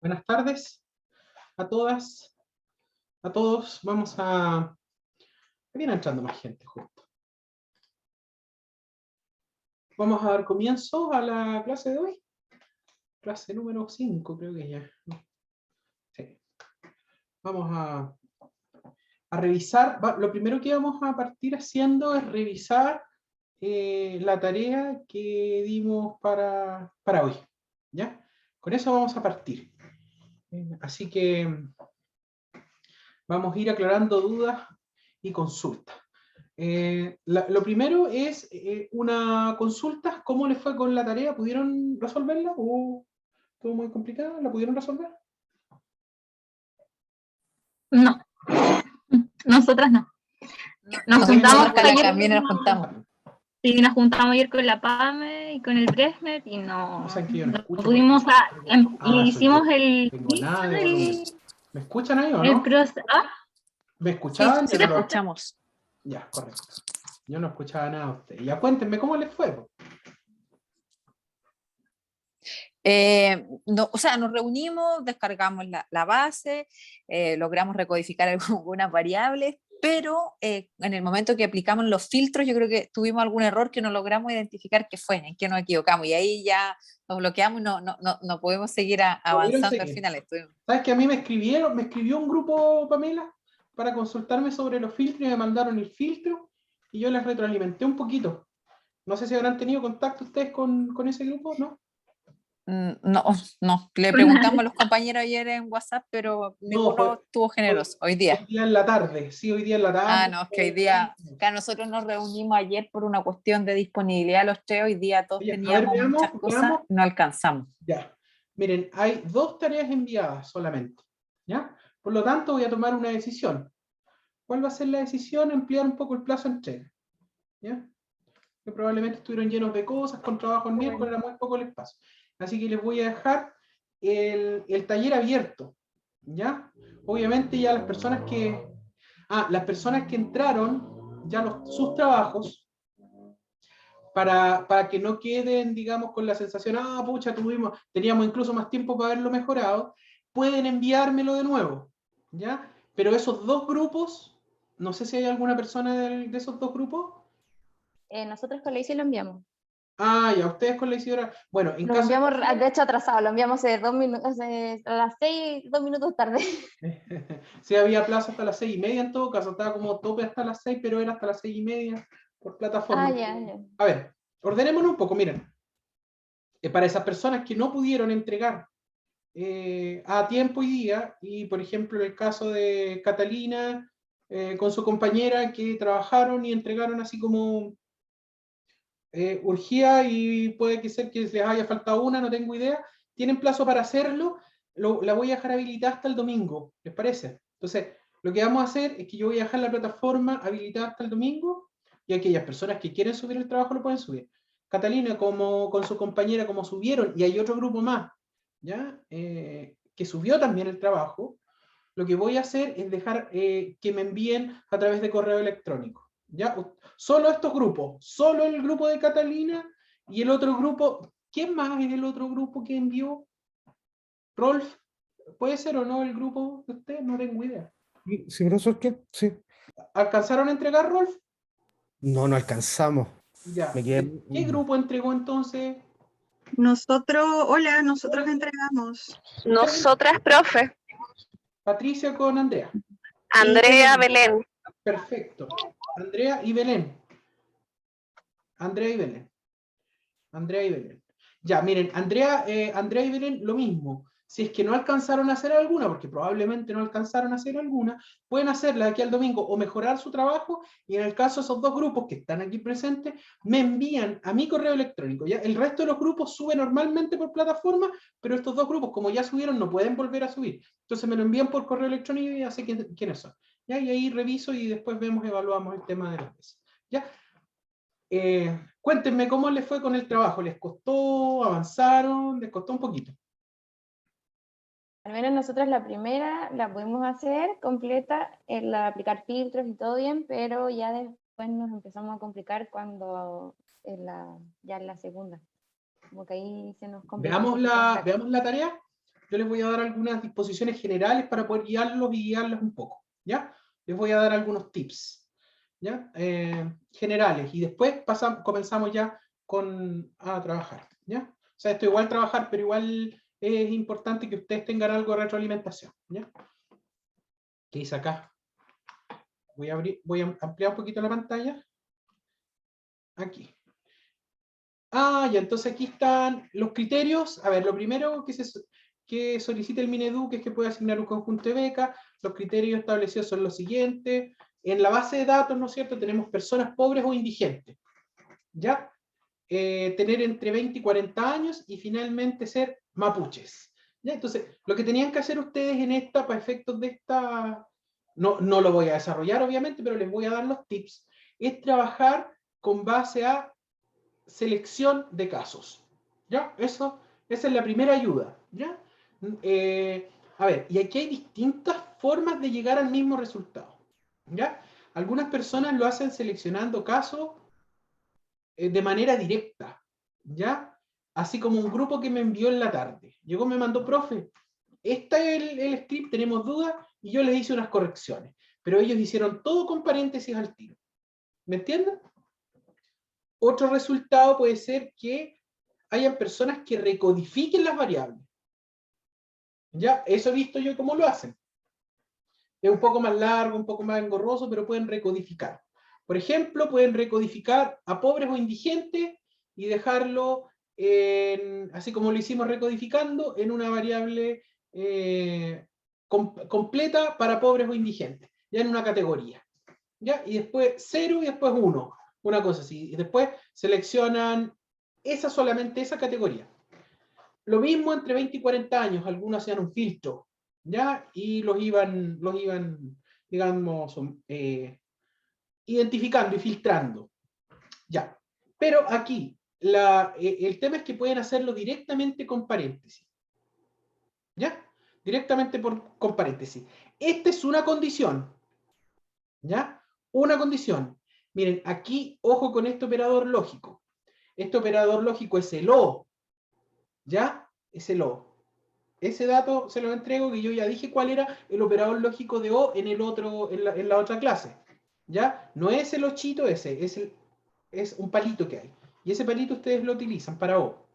Buenas tardes a todas, a todos. Viene entrando más gente justo. Vamos a dar comienzo a la clase de hoy. Clase número 5, creo que ya. Sí. Vamos a revisar. Lo primero que vamos a partir haciendo es revisar la tarea que dimos para hoy. ¿Ya? Con eso vamos a partir. Así que vamos a ir aclarando dudas y consultas. Lo primero es una consulta. ¿Cómo les fue con la tarea? ¿Pudieron resolverla? ¿O estuvo muy complicada? ¿La pudieron resolver? No, nosotras no. Nos juntamos con la Camila, nos juntamos. Sí, nos juntamos ayer con la PAME y con el Bresnet y no pudimos. hicimos el... ¿Me escuchan ahí o no? ¿Me escuchaban? Sí, te escuchamos. Ya, correcto. Yo no escuchaba nada a usted. Ya cuéntenme, ¿cómo les fue? Nos reunimos, descargamos la base, logramos recodificar algunas variables, pero en el momento que aplicamos los filtros, yo creo que tuvimos algún error que no logramos identificar qué fue, en qué nos equivocamos, y ahí ya nos bloqueamos y no podemos seguir avanzando al final. ¿Sabes que a mí me escribió un grupo, Pamela, para consultarme sobre los filtros y me mandaron el filtro y yo les retroalimenté un poquito? No sé si habrán tenido contacto ustedes con ese grupo, ¿no? No. Le preguntamos a los compañeros ayer en WhatsApp, pero ninguno estuvo generoso hoy día. Hoy día en la tarde, sí, hoy día en la tarde. No, es que hoy día, acá nosotros nos reunimos ayer por una cuestión de disponibilidad los tres, hoy día todos teníamos muchas cosas, no alcanzamos. Ya, miren, hay 2 tareas enviadas solamente, ¿ya? Por lo tanto voy a tomar una decisión. ¿Cuál va a ser la decisión? Ampliar un poco el plazo de entrega, ¿ya? Que probablemente estuvieron llenos de cosas, con trabajo en miércoles, era muy poco el espacio. Así que les voy a dejar el taller abierto, ¿ya? Obviamente ya las personas que entraron, ya sus trabajos, para que no queden, digamos, con la sensación, pucha, teníamos incluso más tiempo para haberlo mejorado, pueden enviármelo de nuevo, ¿ya? Pero esos 2 grupos, no sé si hay alguna persona de esos 2 grupos. Nosotros con la ICI lo enviamos. Ya, ustedes con la Isidora. Bueno, lo enviamos, de hecho, atrasado, lo enviamos hace 2 minutos, a las 6, 2 minutos tarde. Sí, había plazo hasta las 6:30 en todo caso, estaba como tope hasta las 6, pero era hasta las 6:30 por plataforma. Ya. A ver, ordenémonos un poco, miren. Para esas personas que no pudieron entregar a tiempo y día, y por ejemplo en el caso de Catalina, con su compañera que trabajaron y entregaron así como urgía y puede que ser que les haya faltado una, no tengo idea, tienen plazo para hacerlo, la voy a dejar habilitada hasta el domingo, ¿les parece? Entonces, lo que vamos a hacer es que yo voy a dejar la plataforma habilitada hasta el domingo y aquellas personas que quieren subir el trabajo lo pueden subir. Catalina, como con su compañera, como subieron, y hay otro grupo más, ¿ya? Que subió también el trabajo, lo que voy a hacer es dejar que me envíen a través de correo electrónico, ¿ya? Solo estos grupos, solo el grupo de Catalina y el otro grupo. ¿Quién más es el otro grupo que envió? ¿Rolf? ¿Puede ser o no el grupo de ustedes? No tengo idea. Sí, profesor, ¿qué? Sí. ¿Alcanzaron a entregar, Rolf? No alcanzamos. Ya. ¿Qué grupo entregó entonces? Nosotros entregamos. Nosotras, profe. Patricia con Andrea. Andrea, Belén. Perfecto. Andrea y Belén. Ya, miren, Andrea y Belén, lo mismo. Si es que no alcanzaron a hacer alguna, porque probablemente no alcanzaron a hacer alguna, pueden hacerla de aquí al domingo o mejorar su trabajo, y en el caso de esos 2 grupos que están aquí presentes, me envían a mi correo electrónico. ¿Ya? El resto de los grupos suben normalmente por plataforma, pero estos 2 grupos, como ya subieron, no pueden volver a subir. Entonces me lo envían por correo electrónico y ya sé quiénes son. ¿Ya? Y ahí reviso y después evaluamos el tema de las veces. ¿Ya? Cuéntenme cómo les fue con el trabajo. ¿Les costó? ¿Avanzaron? ¿Les costó un poquito? Al menos nosotros la primera la pudimos hacer completa, la aplicar filtros y todo bien, pero ya después nos empezamos a complicar cuando ya en la segunda. Como que ahí se nos complicó. Veamos la tarea. yo les voy a dar algunas disposiciones generales para poder guiarlos y guiarlos un poco, ¿ya? Les voy a dar algunos tips, ¿ya? Generales, y después comenzamos ya a trabajar, ¿ya? O sea, esto igual trabajar, pero igual es importante que ustedes tengan algo de retroalimentación, ¿ya? ¿Qué dice acá? Voy a ampliar un poquito la pantalla. Aquí. Ya, entonces aquí están los criterios. A ver, lo primero que solicita el Minedu, que es que puede asignar un conjunto de becas. Los criterios establecidos son los siguientes. En la base de datos, ¿no es cierto?, tenemos personas pobres o indigentes, ¿ya? Tener entre 20 y 40 años y finalmente ser mapuches, ¿ya? Entonces, lo que tenían que hacer ustedes en esta, para efectos de esta, no lo voy a desarrollar obviamente, pero les voy a dar los tips, es trabajar con base a selección de casos, ¿ya? Esa es la primera ayuda, ¿ya? A ver, y aquí hay distintas formas de llegar al mismo resultado, ¿ya? Algunas personas lo hacen seleccionando casos de manera directa, ¿ya? Así como un grupo que me envió en la tarde. Llegó, me mandó, profe, este es el script, tenemos dudas, y yo les hice unas correcciones. Pero ellos hicieron todo con paréntesis al tiro. ¿Me entienden? Otro resultado puede ser que hayan personas que recodifiquen las variables. ¿Ya? Eso he visto yo cómo lo hacen. Es un poco más largo, un poco más engorroso, pero pueden recodificar. Por ejemplo, pueden recodificar a pobres o indigentes y dejarlo, así como lo hicimos recodificando, en una variable completa para pobres o indigentes, ya en una categoría. ¿Ya? Y después 0 y después 1, una cosa así. Y después seleccionan solamente esa categoría. Lo mismo entre 20 y 40 años, algunos hacían un filtro, ¿ya? Y los iban digamos, identificando y filtrando. Ya. Pero aquí, el tema es que pueden hacerlo directamente con paréntesis. ¿Ya? Directamente con paréntesis. Esta es una condición. ¿Ya? Una condición. Miren, aquí, ojo con este operador lógico. Este operador lógico es el O. ¿Ya? Es el O. Ese dato se lo entrego, que yo ya dije cuál era el operador lógico de O en la otra clase. ¿Ya? No es el ochito ese, es un palito que hay. Y ese palito ustedes lo utilizan para O.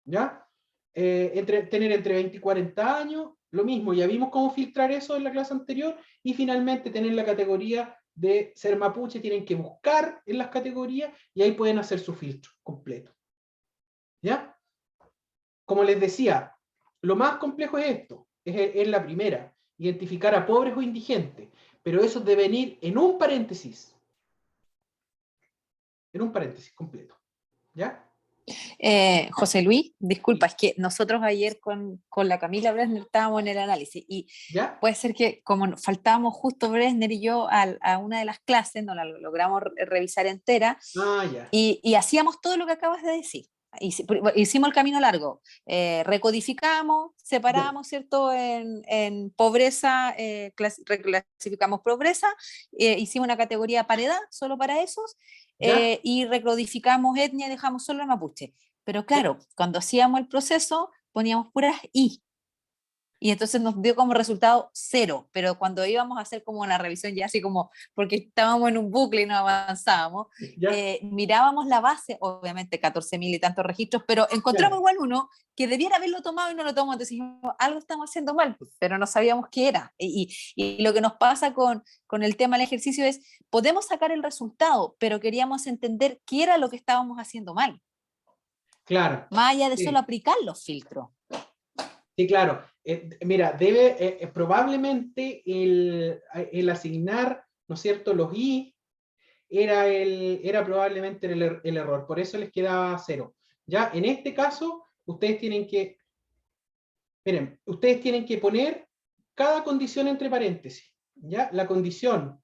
¿Ya? Tener entre 20 y 40 años, lo mismo, ya vimos cómo filtrar eso en la clase anterior, y finalmente tener la categoría de ser mapuche, tienen que buscar en las categorías, y ahí pueden hacer su filtro completo. ¿Ya? Como les decía, lo más complejo es esto, es la primera, identificar a pobres o indigentes, pero eso debe ir en un paréntesis completo, ¿ya? José Luis, disculpa, es que nosotros ayer con la Camila Bresner estábamos en el análisis y ¿Ya? puede ser que como faltábamos justo Bresner y yo a una de las clases, no la logramos revisar entera Ya. y hacíamos todo lo que acabas de decir. Hicimos el camino largo, recodificamos, separamos, ¿cierto? En pobreza, reclasificamos pobreza, hicimos una categoría paredad solo para esos, ¿Ya? y recodificamos etnia y dejamos solo el mapuche. Pero claro, cuando hacíamos el proceso poníamos puras I. Y entonces nos dio como resultado 0, pero cuando íbamos a hacer como una revisión ya así como, porque estábamos en un bucle y no avanzábamos, ¿Ya? mirábamos la base, obviamente 14.000 y tantos registros, pero encontramos Claro. igual uno que debiera haberlo tomado y no lo tomó, entonces dijimos, algo estamos haciendo mal, pero no sabíamos qué era. Y lo que nos pasa con el tema del ejercicio es, podemos sacar el resultado, pero queríamos entender qué era lo que estábamos haciendo mal, Claro. más allá de Sí. solo aplicar los filtros. Sí, claro. Mira, probablemente el asignar, ¿no es cierto?, los I era probablemente el error. Por eso les quedaba 0. Ya, en este caso, ustedes tienen que poner cada condición entre paréntesis. ¿Ya? La condición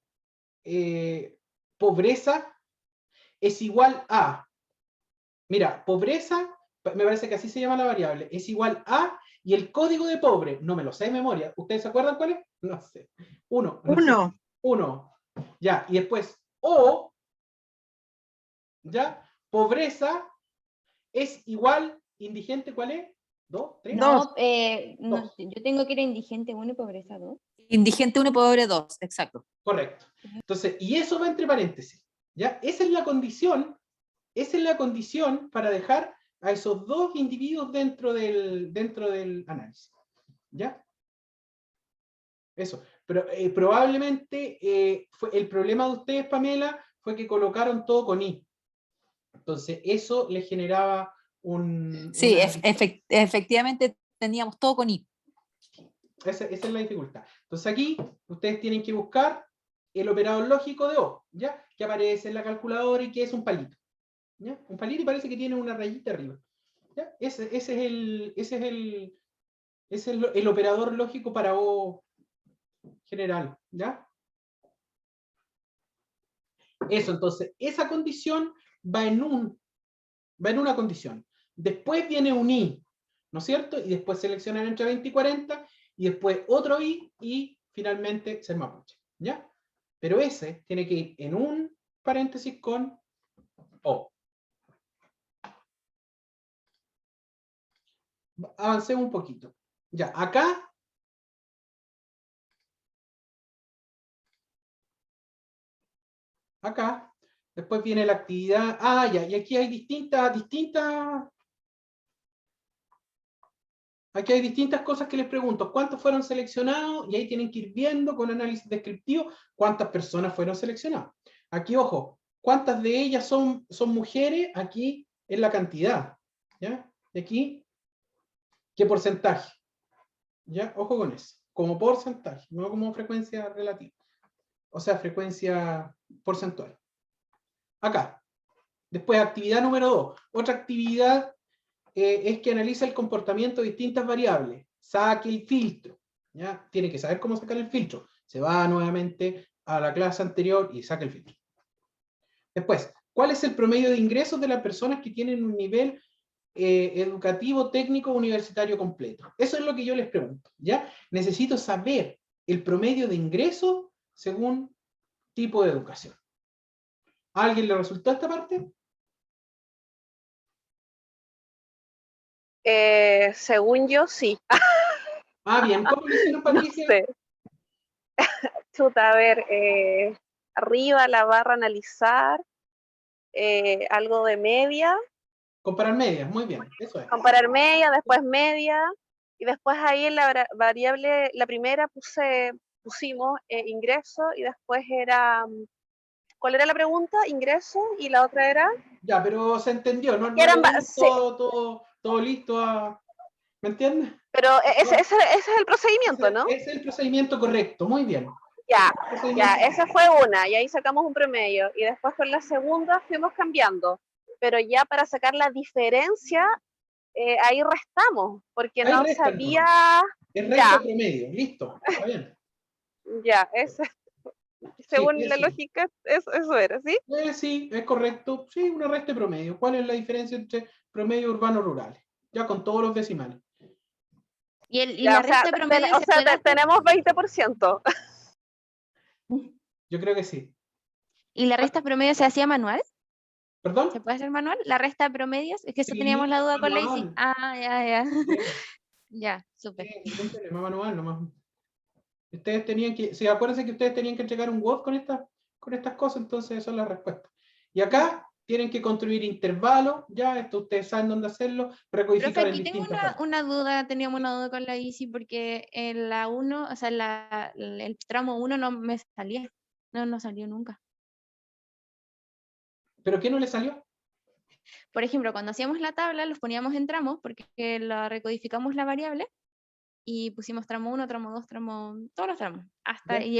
pobreza es igual a, mira, pobreza, me parece que así se llama la variable, es igual a, y el código de pobre, no me lo sé de memoria. ¿Ustedes se acuerdan cuál es? No sé. 1. No sé. 1. Ya, y después O, ya, pobreza es igual, indigente, ¿cuál es? ¿2? ¿3? No, no, Dos. yo tengo que ir a indigente 1 y pobreza 2. Indigente 1 y pobre 2, exacto. Correcto. Entonces, y eso va entre paréntesis. ¿Ya? Esa es la condición para dejar a esos dos individuos dentro del análisis. ¿Ya? Eso. Pero probablemente el problema de ustedes, Pamela, fue que colocaron todo con I. Entonces, eso les generaba Sí, una... efectivamente teníamos todo con I. Esa es la dificultad. Entonces aquí ustedes tienen que buscar el operador lógico de O, ¿ya? Que aparece en la calculadora y que es un palito. ¿Ya? Un palito y parece que tiene una rayita arriba. ¿Ya? Ese es el operador lógico para O general. ¿Ya? Eso, entonces, esa condición va en una condición. Después viene un I, ¿no es cierto? Y después seleccionar entre 20 y 40, y después otro I, y finalmente ser mapuche, ¿ya? Pero ese tiene que ir en un paréntesis con O. Avancemos un poquito. Ya, acá, después viene la actividad. Ah, ya, y aquí hay aquí hay distintas cosas que les pregunto. ¿Cuántos fueron seleccionados? Y ahí tienen que ir viendo con análisis descriptivo cuántas personas fueron seleccionadas. Aquí, ojo, ¿cuántas de ellas son mujeres? Aquí es la cantidad. ¿Ya? Y aquí, ¿qué porcentaje? ¿Ya? Ojo con eso. Como porcentaje, no como frecuencia relativa. O sea, frecuencia porcentual. Acá. Después, actividad número 2. Otra actividad es que analiza el comportamiento de distintas variables. Saque el filtro. ¿Ya? Tiene que saber cómo sacar el filtro. Se va nuevamente a la clase anterior y saca el filtro. Después, ¿cuál es el promedio de ingresos de las personas que tienen un nivel educativo, técnico, universitario completo? Eso es lo que yo les pregunto. ¿Ya? Necesito saber el promedio de ingresos según tipo de educación. ¿A alguien le resultó esta parte? Según yo, sí. Ah, bien. ¿Cómo lo hicieron, No Patricia? sé. Chuta, a ver, arriba la barra analizar, algo de media, Comparar medias. Muy bien. Eso es. comparar media, después media, y después ahí en la variable, la primera pusimos ingreso, y después era, ¿cuál era la pregunta? Ingreso, y la otra era, Ya, pero se entendió. No, que no le eran, den sí, todo listo a... ¿Me entiendes? pero No, ese es el procedimiento, ¿no? ese es el procedimiento correcto. Muy bien. Ya, El procedimiento esa fue una, y ahí sacamos un promedio, y después con la segunda fuimos cambiando, pero ya para sacar la diferencia, ahí restamos, porque ahí no resta entonces. sabía, El resto ya, de promedio. Listo. Está bien. ya, Sí, según la sí. lógica, eso era, ¿sí? Sí, es correcto. Sí, una resta de promedio. ¿Cuál es la diferencia entre promedio urbano y rural? Ya con todos los decimales. Y Ya, la o sea, resta de promedio se puede hacer. tenemos 20%. Yo creo que sí. ¿Y la resta promedio se hacía manual? ¿Perdón? ¿Se puede hacer manual? ¿La resta de promedios? Es que eso teníamos Sí, la duda con la ICI. manual. Ah, ya. Sí, Ya, súper. sí, ningún problema manual nomás. Ustedes tenían que, sí, acuérdense que ustedes tenían que entregar un Word con estas cosas, entonces esa es la respuesta. Y acá tienen que construir intervalos, ya, esto ustedes saben dónde hacerlo, Profe, recodificar en aquí tengo distintas variables. una duda, teníamos una duda con la ICI porque en la 1, o sea, el tramo 1 no me salía. No salió nunca. ¿Pero qué no le salió? Por ejemplo, cuando hacíamos la tabla, los poníamos en tramos porque la recodificamos la variable y pusimos tramo 1, tramo 2, todos los tramos.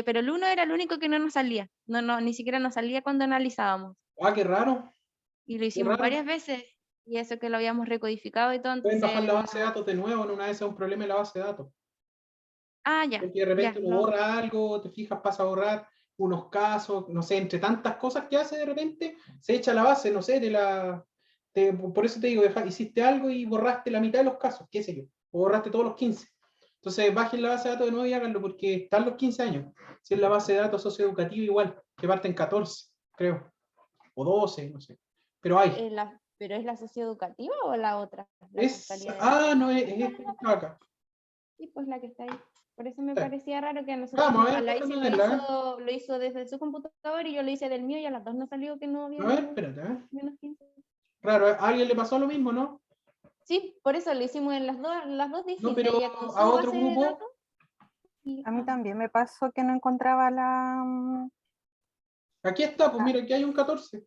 Pero el 1 era el único que no nos salía. Ni siquiera nos salía cuando analizábamos. Ah, qué raro, Y lo qué hicimos raro. varias veces. Y eso que lo habíamos recodificado y todo, Pueden bajar la entonces... base de datos de nuevo, en una vez es un problema en la base de datos. Ah, ya, Porque de repente uno ya. borra algo, te fijas, pasa a borrar unos casos, no sé, entre tantas cosas que hace de repente, se echa la base, no sé, por eso te digo, hiciste algo y borraste la mitad de los casos, qué sé yo, o borraste todos los 15. Entonces bajen la base de datos de nuevo y háganlo porque están los 15 años. Si es la base de datos socioeducativa igual, que parten 14, creo, o 12, no sé. Pero hay. ¿Pero es la socioeducativa o la otra? La fiscalía de No, es esta que está acá. Sí, pues la que está ahí. Por eso me Sí. parecía raro que a nosotros Vamos, a ver, la Isi déjame verla, lo hizo desde su computador y yo lo hice del mío y a las dos nos salió que no había A ver, espérate, menos 15. Raro, ¿a alguien le pasó lo mismo, no? Sí, por eso lo hicimos en las dos No, distintas. pero Ella con a su otro base de grupo, datos y- A mí también me pasó que no encontraba la... aquí está, pues mira, aquí hay un 14.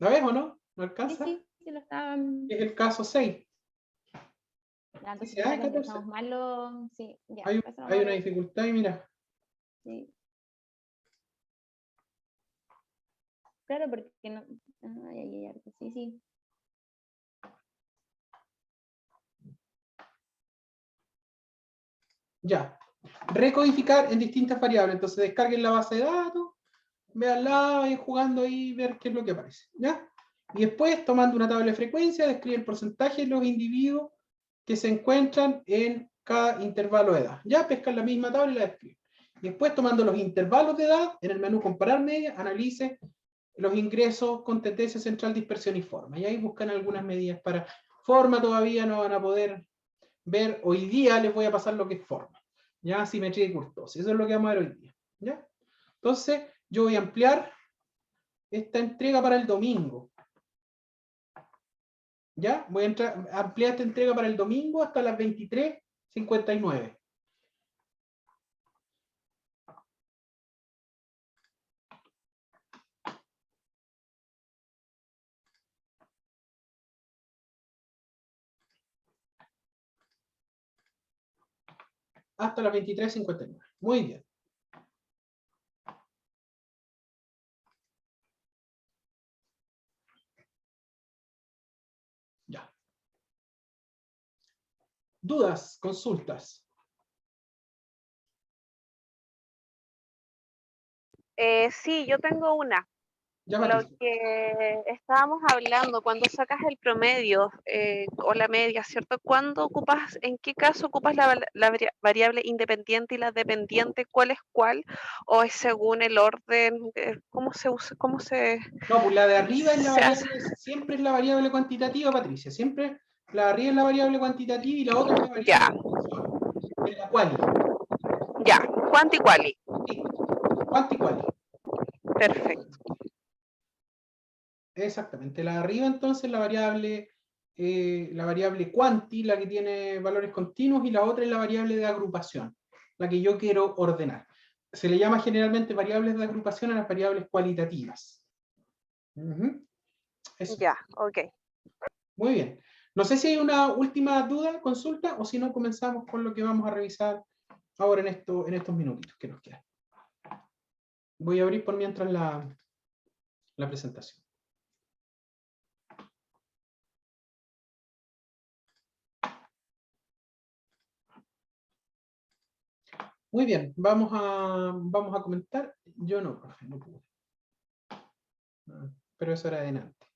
¿La ves o no? ¿No Sí, alcanza? sí, lo estaban. Es el caso 6. Ya, entonces Sí, hay parece que 14. empezamos mal. Sí, ya. Hay eso no una vale. dificultad y mira. Sí. Claro, porque no. Sí, sí. Ya. Recodificar en distintas variables. Entonces descarguen la base de datos, véanla, vayan jugando ahí, ver qué es lo que aparece. ¿Ya? Y después, tomando una tabla de frecuencia, describe el porcentaje de los individuos que se encuentran en cada intervalo de edad. Ya pescan la misma tabla y la describen. Y después, tomando los intervalos de edad, en el menú comparar media, analice los ingresos con tendencia central, dispersión y forma. Y ahí buscan algunas medidas para forma, todavía no van a poder ver. Hoy día les voy a pasar lo que es forma. Ya, simetría y kurtosis. Eso es lo que vamos a ver hoy día. ¿Ya? Entonces, yo voy a ampliar esta entrega para el domingo. ¿Ya? Voy a ampliar esta entrega para el domingo hasta las 23:59. Hasta las 23:59. Muy bien. Ya. ¿Dudas? ¿Consultas? Sí, yo tengo una. Ya, Lo Patricia. que estábamos hablando, cuando sacas el promedio o la media, ¿cierto? ¿Cuándo ocupas, en qué caso ocupas la variable independiente y la dependiente? ¿Cuál es cuál? ¿O es según el orden? ¿Cómo se usa? ¿Cómo se No, pues la de arriba es la hace? variable, siempre es la variable cuantitativa, Patricia. Siempre la de arriba es la variable cuantitativa y la otra es la variable Ya, es la quali. ya. Quanti quali. Sí, quanti quali. Perfecto. Exactamente. La de arriba entonces la variable quanti, la que tiene valores continuos, y la otra es la variable de agrupación, la que yo quiero ordenar. Se le llama generalmente variables de agrupación a las variables cualitativas. Eso. Ya, ok. Muy bien. No sé si hay una última duda, consulta, o si no comenzamos con lo que vamos a revisar ahora en estos minutitos que nos quedan. Voy a abrir por mientras la presentación. Muy bien, vamos a comentar. Yo no, profe, no pude. Pero eso era de delante.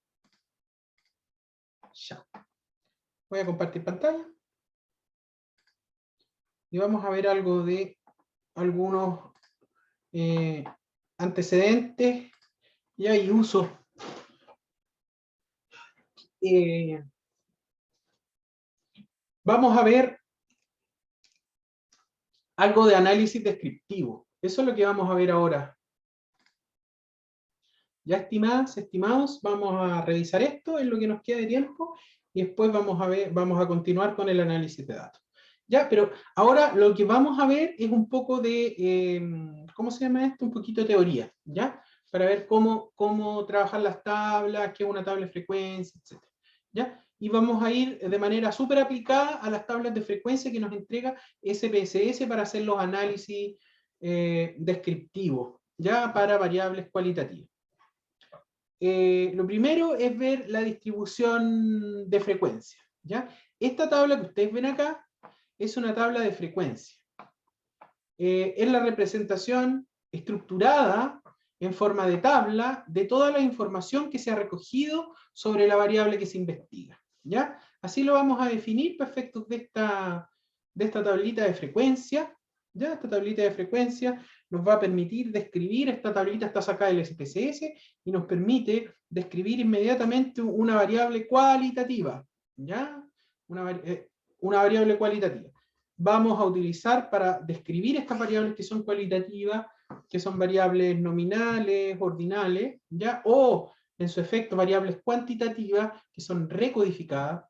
Ya. Voy a compartir pantalla. Y vamos a ver algo de algunos antecedentes y usos. Vamos a ver algo de análisis descriptivo. Eso es lo que vamos a ver ahora. Ya, estimadas, estimados, vamos a revisar esto en lo que nos queda de tiempo y después vamos a continuar con el análisis de datos. Ya, pero ahora lo que vamos a ver es un poco de, ¿cómo se llama esto? Un poquito de teoría, ¿ya? Para ver cómo trabajar las tablas, qué es una tabla de frecuencia, etc. ¿Ya? Y vamos a ir de manera súper aplicada a las tablas de frecuencia que nos entrega SPSS para hacer los análisis descriptivos, ya, para variables cualitativas. Lo primero es ver la distribución de frecuencia, ¿ya? Esta tabla que ustedes ven acá es una tabla de frecuencia. Es la representación estructurada en forma de tabla de toda la información que se ha recogido sobre la variable que se investiga, ¿ya? Así lo vamos a definir para efectos de esta tablita de frecuencia, ¿ya? Esta tablita de frecuencia nos va a permitir describir, esta tablita está sacada del SPSS, y nos permite describir inmediatamente una variable cualitativa, ¿ya? Una variable cualitativa. Vamos a utilizar para describir estas variables que son cualitativas, que son variables nominales, ordinales, ¿ya? O, en su efecto, variables cuantitativas, que son recodificadas.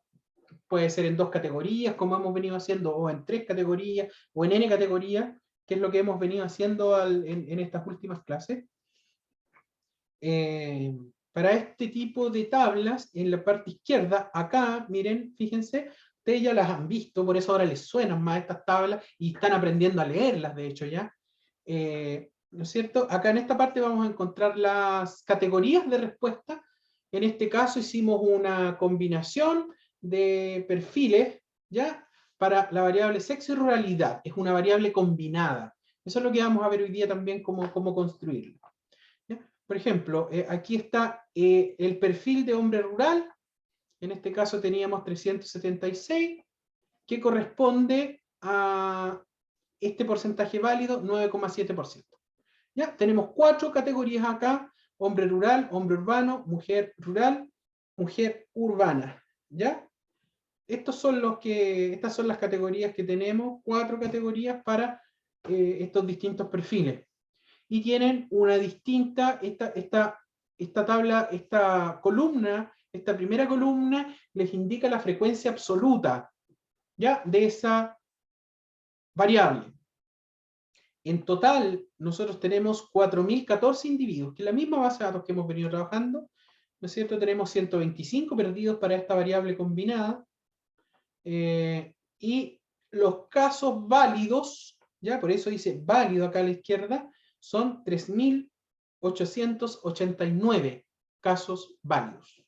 Puede ser en 2 categorías, como hemos venido haciendo, o en 3 categorías, o en n categorías, que es lo que hemos venido haciendo en estas últimas clases. Para este tipo de tablas, en la parte izquierda, acá, miren, fíjense, ustedes ya las han visto, por eso ahora les suenan más estas tablas, y están aprendiendo a leerlas, de hecho, ya. ¿No es cierto? Acá en esta parte vamos a encontrar las categorías de respuesta. En este caso hicimos una combinación de perfiles, ¿ya? Para la variable sexo y ruralidad. Es una variable combinada. Eso es lo que vamos a ver hoy día también, cómo construirlo. ¿Ya? Por ejemplo, aquí está el perfil de hombre rural. En este caso teníamos 376, que corresponde a este porcentaje válido, 9,7%. ¿Ya? Tenemos 4 categorías acá: hombre rural, hombre urbano, mujer rural, mujer urbana. ¿Ya? Estas son las categorías que tenemos, 4 categorías para estos distintos perfiles. Y tienen una distinta, esta tabla, esta columna, esta primera columna les indica la frecuencia absoluta, ¿ya? De esa variable. En total, nosotros tenemos 4.014 individuos, que es la misma base de datos que hemos venido trabajando, ¿no es cierto? Tenemos 125 perdidos para esta variable combinada, y los casos válidos, ¿ya? Por eso dice válido acá a la izquierda, son 3.889 casos válidos.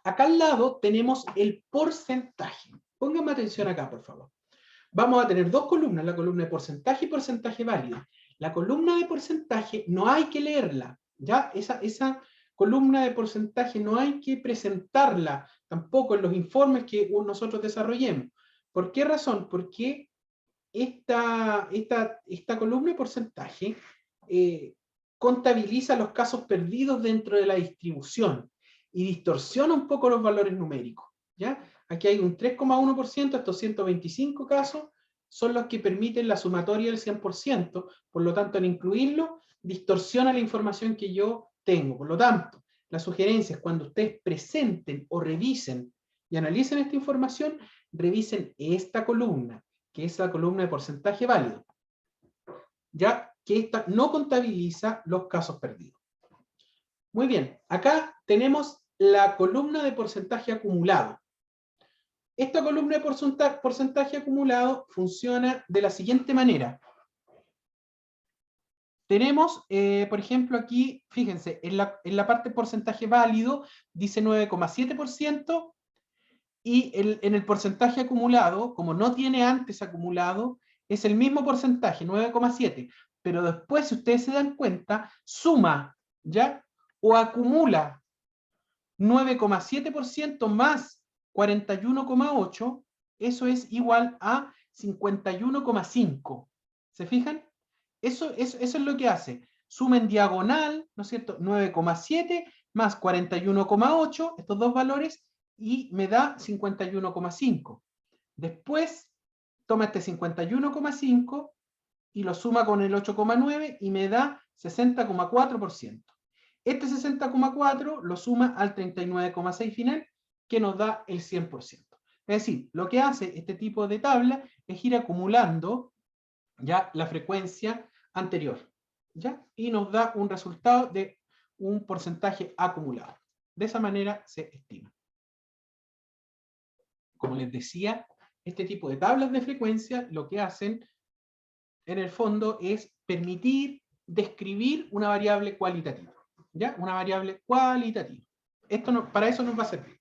Acá al lado tenemos el porcentaje. Pónganme atención acá, por favor. Vamos a tener 2 columnas, la columna de porcentaje y porcentaje válido. La columna de porcentaje no hay que leerla, ¿ya? Esa columna de porcentaje no hay que presentarla tampoco en los informes que nosotros desarrollemos. ¿Por qué razón? Porque esta columna de porcentaje contabiliza los casos perdidos dentro de la distribución y distorsiona un poco los valores numéricos, ¿ya? Aquí hay un 3,1%, estos 125 casos son los que permiten la sumatoria del 100%, por lo tanto, al incluirlo, distorsiona la información que yo tengo. Por lo tanto, la sugerencia es cuando ustedes presenten o revisen y analicen esta información, revisen esta columna, que es la columna de porcentaje válido, ya que esta no contabiliza los casos perdidos. Muy bien, acá tenemos la columna de porcentaje acumulado. Esta columna de porcentaje acumulado funciona de la siguiente manera. Tenemos, por ejemplo, aquí, fíjense, en la parte porcentaje válido dice 9,7%, y en el porcentaje acumulado, como no tiene antes acumulado, es el mismo porcentaje, 9,7%. Pero después, si ustedes se dan cuenta, suma, ¿ya? O acumula 9,7% más 41,8%, eso es igual a 51,5%. ¿Se fijan? Eso es lo que hace. Suma en diagonal, ¿no es cierto? 9,7 más 41,8, estos dos valores, y me da 51,5. Después, toma este 51,5 y lo suma con el 8,9 y me da 60,4%. Este 60,4 lo suma al 39,6 final, que nos da el 100%. Es decir, lo que hace este tipo de tabla es ir acumulando ya la frecuencia anterior, ¿ya? Y nos da un resultado de un porcentaje acumulado. De esa manera se estima. Como les decía, este tipo de tablas de frecuencia lo que hacen en el fondo es permitir describir una variable cualitativa, ¿ya? Una variable cualitativa. Para eso nos va a servir.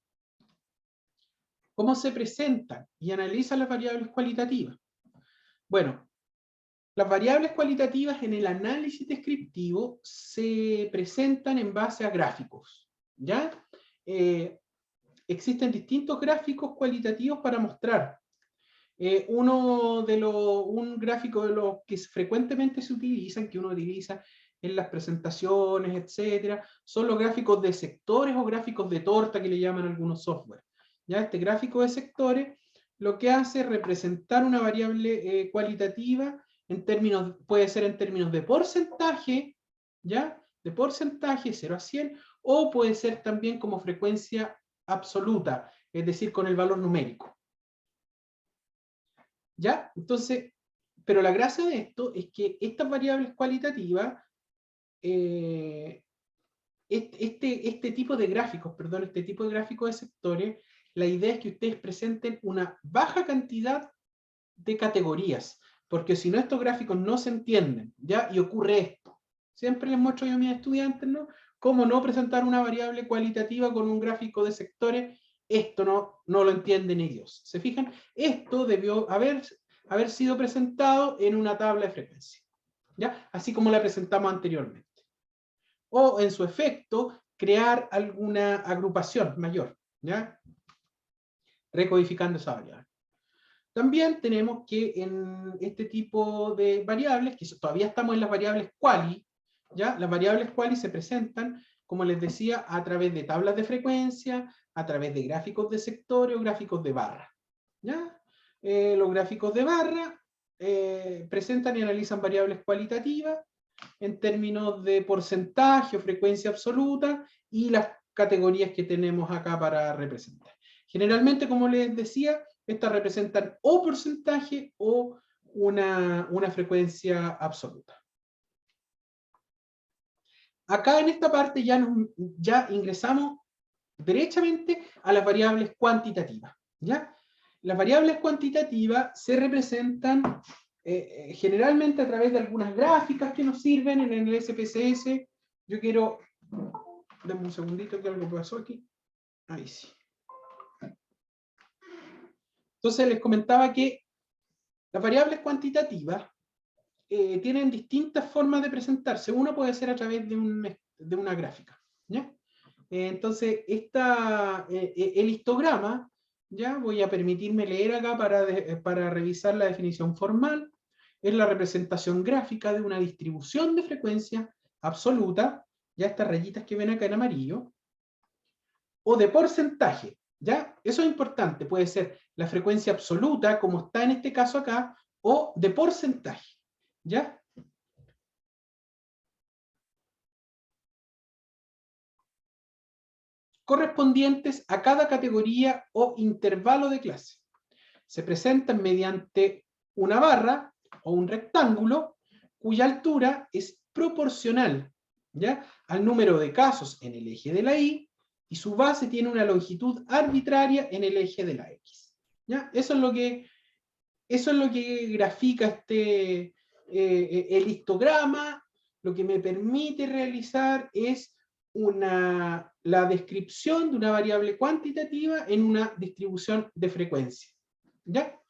¿Cómo se presentan y analizan las variables cualitativas? Bueno, las variables cualitativas en el análisis descriptivo se presentan en base a gráficos, ¿ya? Existen distintos gráficos cualitativos para mostrar Un gráfico de los que frecuentemente se utilizan, que uno utiliza en las presentaciones, etcétera, son los gráficos de sectores o gráficos de torta que le llaman algunos software. ¿Ya? Este gráfico de sectores lo que hace es representar una variable cualitativa en términos, puede ser en términos de porcentaje, ¿ya? De porcentaje, 0 a 100, o puede ser también como frecuencia absoluta, es decir, con el valor numérico. ¿Ya? Entonces, pero la gracia de esto es que estas variables cualitativas, este tipo de gráficos, perdón, este tipo de gráficos de sectores, la idea es que ustedes presenten una baja cantidad de categorías, porque si no estos gráficos no se entienden, ¿ya? Y ocurre esto. Siempre les muestro yo a mis estudiantes, ¿no? Cómo no presentar una variable cualitativa con un gráfico de sectores. Esto no lo entiende ni Dios. ¿Se fijan? Esto debió haber sido presentado en una tabla de frecuencia, ¿ya? Así como la presentamos anteriormente. O, en su efecto, crear alguna agrupación mayor, ¿ya? Recodificando esa variable. También tenemos que en este tipo de variables, que todavía estamos en las variables quali, ¿ya? Las variables quali se presentan, como les decía, a través de tablas de frecuencia, a través de gráficos de sectores o gráficos de barra, ¿ya? Los gráficos de barra presentan y analizan variables cualitativas en términos de porcentaje o frecuencia absoluta y las categorías que tenemos acá para representar. Generalmente, como les decía, estas representan o porcentaje o una frecuencia absoluta. Acá en esta parte ya ingresamos derechamente a las variables cuantitativas, ¿ya? Las variables cuantitativas se representan generalmente a través de algunas gráficas que nos sirven en el SPSS. Yo quiero... Dame un segundito que algo pasó aquí. Ahí sí. Entonces les comentaba que las variables cuantitativas tienen distintas formas de presentarse. Una puede ser a través de una gráfica, ¿ya? Entonces, el histograma, ya voy a permitirme leer acá para revisar la definición formal, es la representación gráfica de una distribución de frecuencia absoluta, ya estas rayitas que ven acá en amarillo, o de porcentaje, ¿ya? Eso es importante, puede ser la frecuencia absoluta, como está en este caso acá, o de porcentaje, ¿ya? Correspondientes a cada categoría o intervalo de clase. Se presentan mediante una barra o un rectángulo cuya altura es proporcional, ¿ya?, al número de casos en el eje de la Y, y su base tiene una longitud arbitraria en el eje de la X, ¿ya? Eso es lo que grafica el histograma. Lo que me permite realizar es la descripción de una variable cuantitativa en una distribución de frecuencia, ¿ya?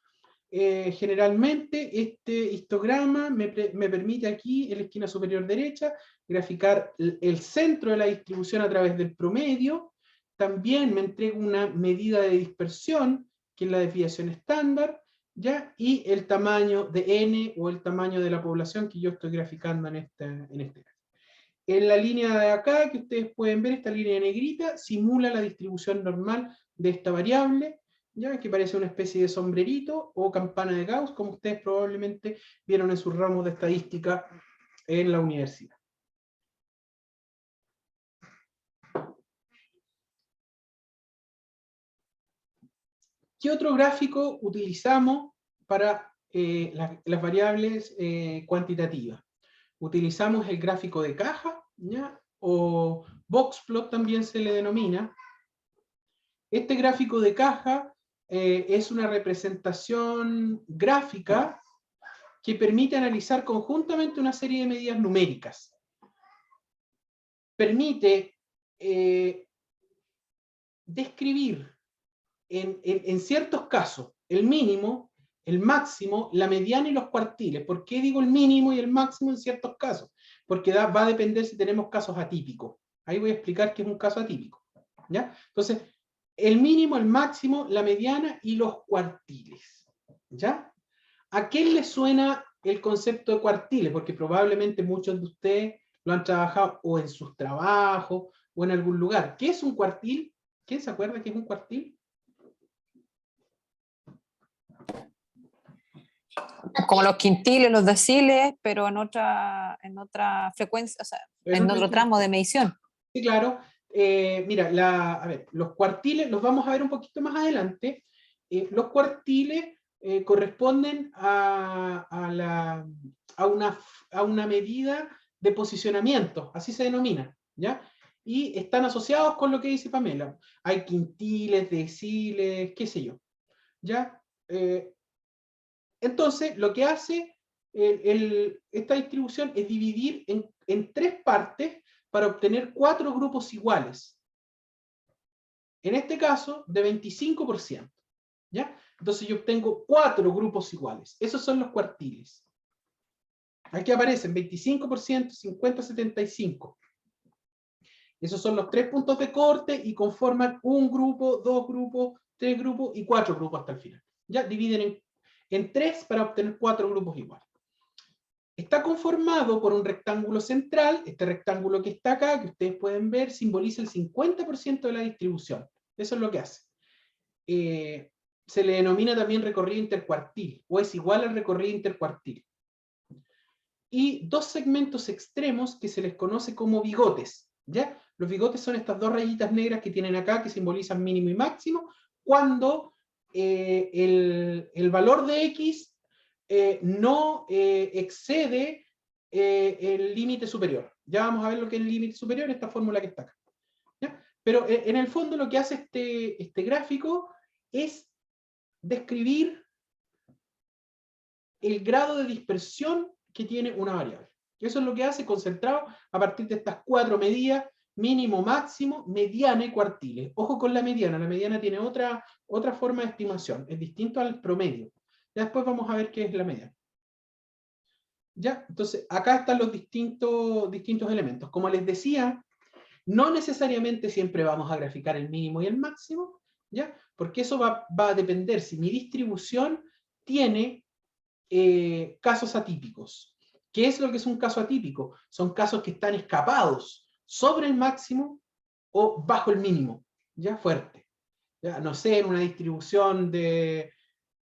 Generalmente este histograma me permite aquí, en la esquina superior derecha, graficar el centro de la distribución a través del promedio. También me entrega una medida de dispersión, que es la desviación estándar, ¿ya? Y el tamaño de n, o el tamaño de la población que yo estoy graficando en este caso. En la línea de acá, que ustedes pueden ver, esta línea negrita, simula la distribución normal de esta variable, ¿ya?, que parece una especie de sombrerito o campana de Gauss, como ustedes probablemente vieron en sus ramos de estadística en la universidad. ¿Qué otro gráfico utilizamos para las variables cuantitativas? Utilizamos el gráfico de caja, ¿ya?, o boxplot también se le denomina. Este gráfico de caja es una representación gráfica que permite analizar conjuntamente una serie de medidas numéricas. Permite describir en ciertos casos el mínimo, el máximo, la mediana y los cuartiles. ¿Por qué digo el mínimo y el máximo en ciertos casos? Porque va a depender si tenemos casos atípicos. Ahí voy a explicar qué es un caso atípico, ¿ya? Entonces, el mínimo, el máximo, la mediana y los cuartiles, ¿Ya? ¿A quién le suena el concepto de cuartiles? Porque probablemente muchos de ustedes lo han trabajado o en sus trabajos o en algún lugar. ¿Qué es un cuartil? ¿Quién se acuerda qué es un cuartil? Como los quintiles, los deciles, pero en otra frecuencia, o sea, en otro tramo de medición. Sí, claro. Mira, a ver, los cuartiles los vamos a ver un poquito más adelante. Los cuartiles corresponden a una medida de posicionamiento, así se denomina, ¿ya? Y están asociados con lo que dice Pamela. Hay quintiles, deciles, qué sé yo, ¿ya? Entonces, lo que hace esta distribución es dividir en 3 partes para obtener 4 grupos iguales. En este caso, de 25%. ¿Ya? Entonces yo obtengo 4 grupos iguales. Esos son los cuartiles. Aquí aparecen 25%, 50, 75. Esos son los 3 puntos de corte y conforman un grupo, 2 grupos, 3 grupos y 4 grupos hasta el final. Ya dividen en 3 para obtener 4 grupos iguales. Está conformado por un rectángulo central. Este rectángulo que está acá, que ustedes pueden ver, simboliza el 50% de la distribución. Eso es lo que hace. Se le denomina también recorrido intercuartil, o es igual al recorrido intercuartil. Y 2 segmentos extremos que se les conoce como bigotes, ¿ya? Los bigotes son estas 2 rayitas negras que tienen acá, que simbolizan mínimo y máximo, cuando el valor de X no excede el límite superior. Ya vamos a ver lo que es el límite superior, esta fórmula que está acá. ¿Ya? Pero en el fondo lo que hace este gráfico es describir el grado de dispersión que tiene una variable. Eso es lo que hace concentrado a partir de estas 4 medidas, mínimo, máximo, mediana y cuartiles. Ojo con la mediana tiene otra forma de estimación, es distinto al promedio. Ya después vamos a ver qué es la mediana. ¿Ya? Entonces, acá están los distintos elementos. Como les decía, no necesariamente siempre vamos a graficar el mínimo y el máximo, ¿ya? Porque eso va a depender si mi distribución tiene casos atípicos. ¿Qué es lo que es un caso atípico? Son casos que están escapados sobre el máximo o bajo el mínimo, ¿ya? Fuerte. ¿Ya? No sé, en una distribución de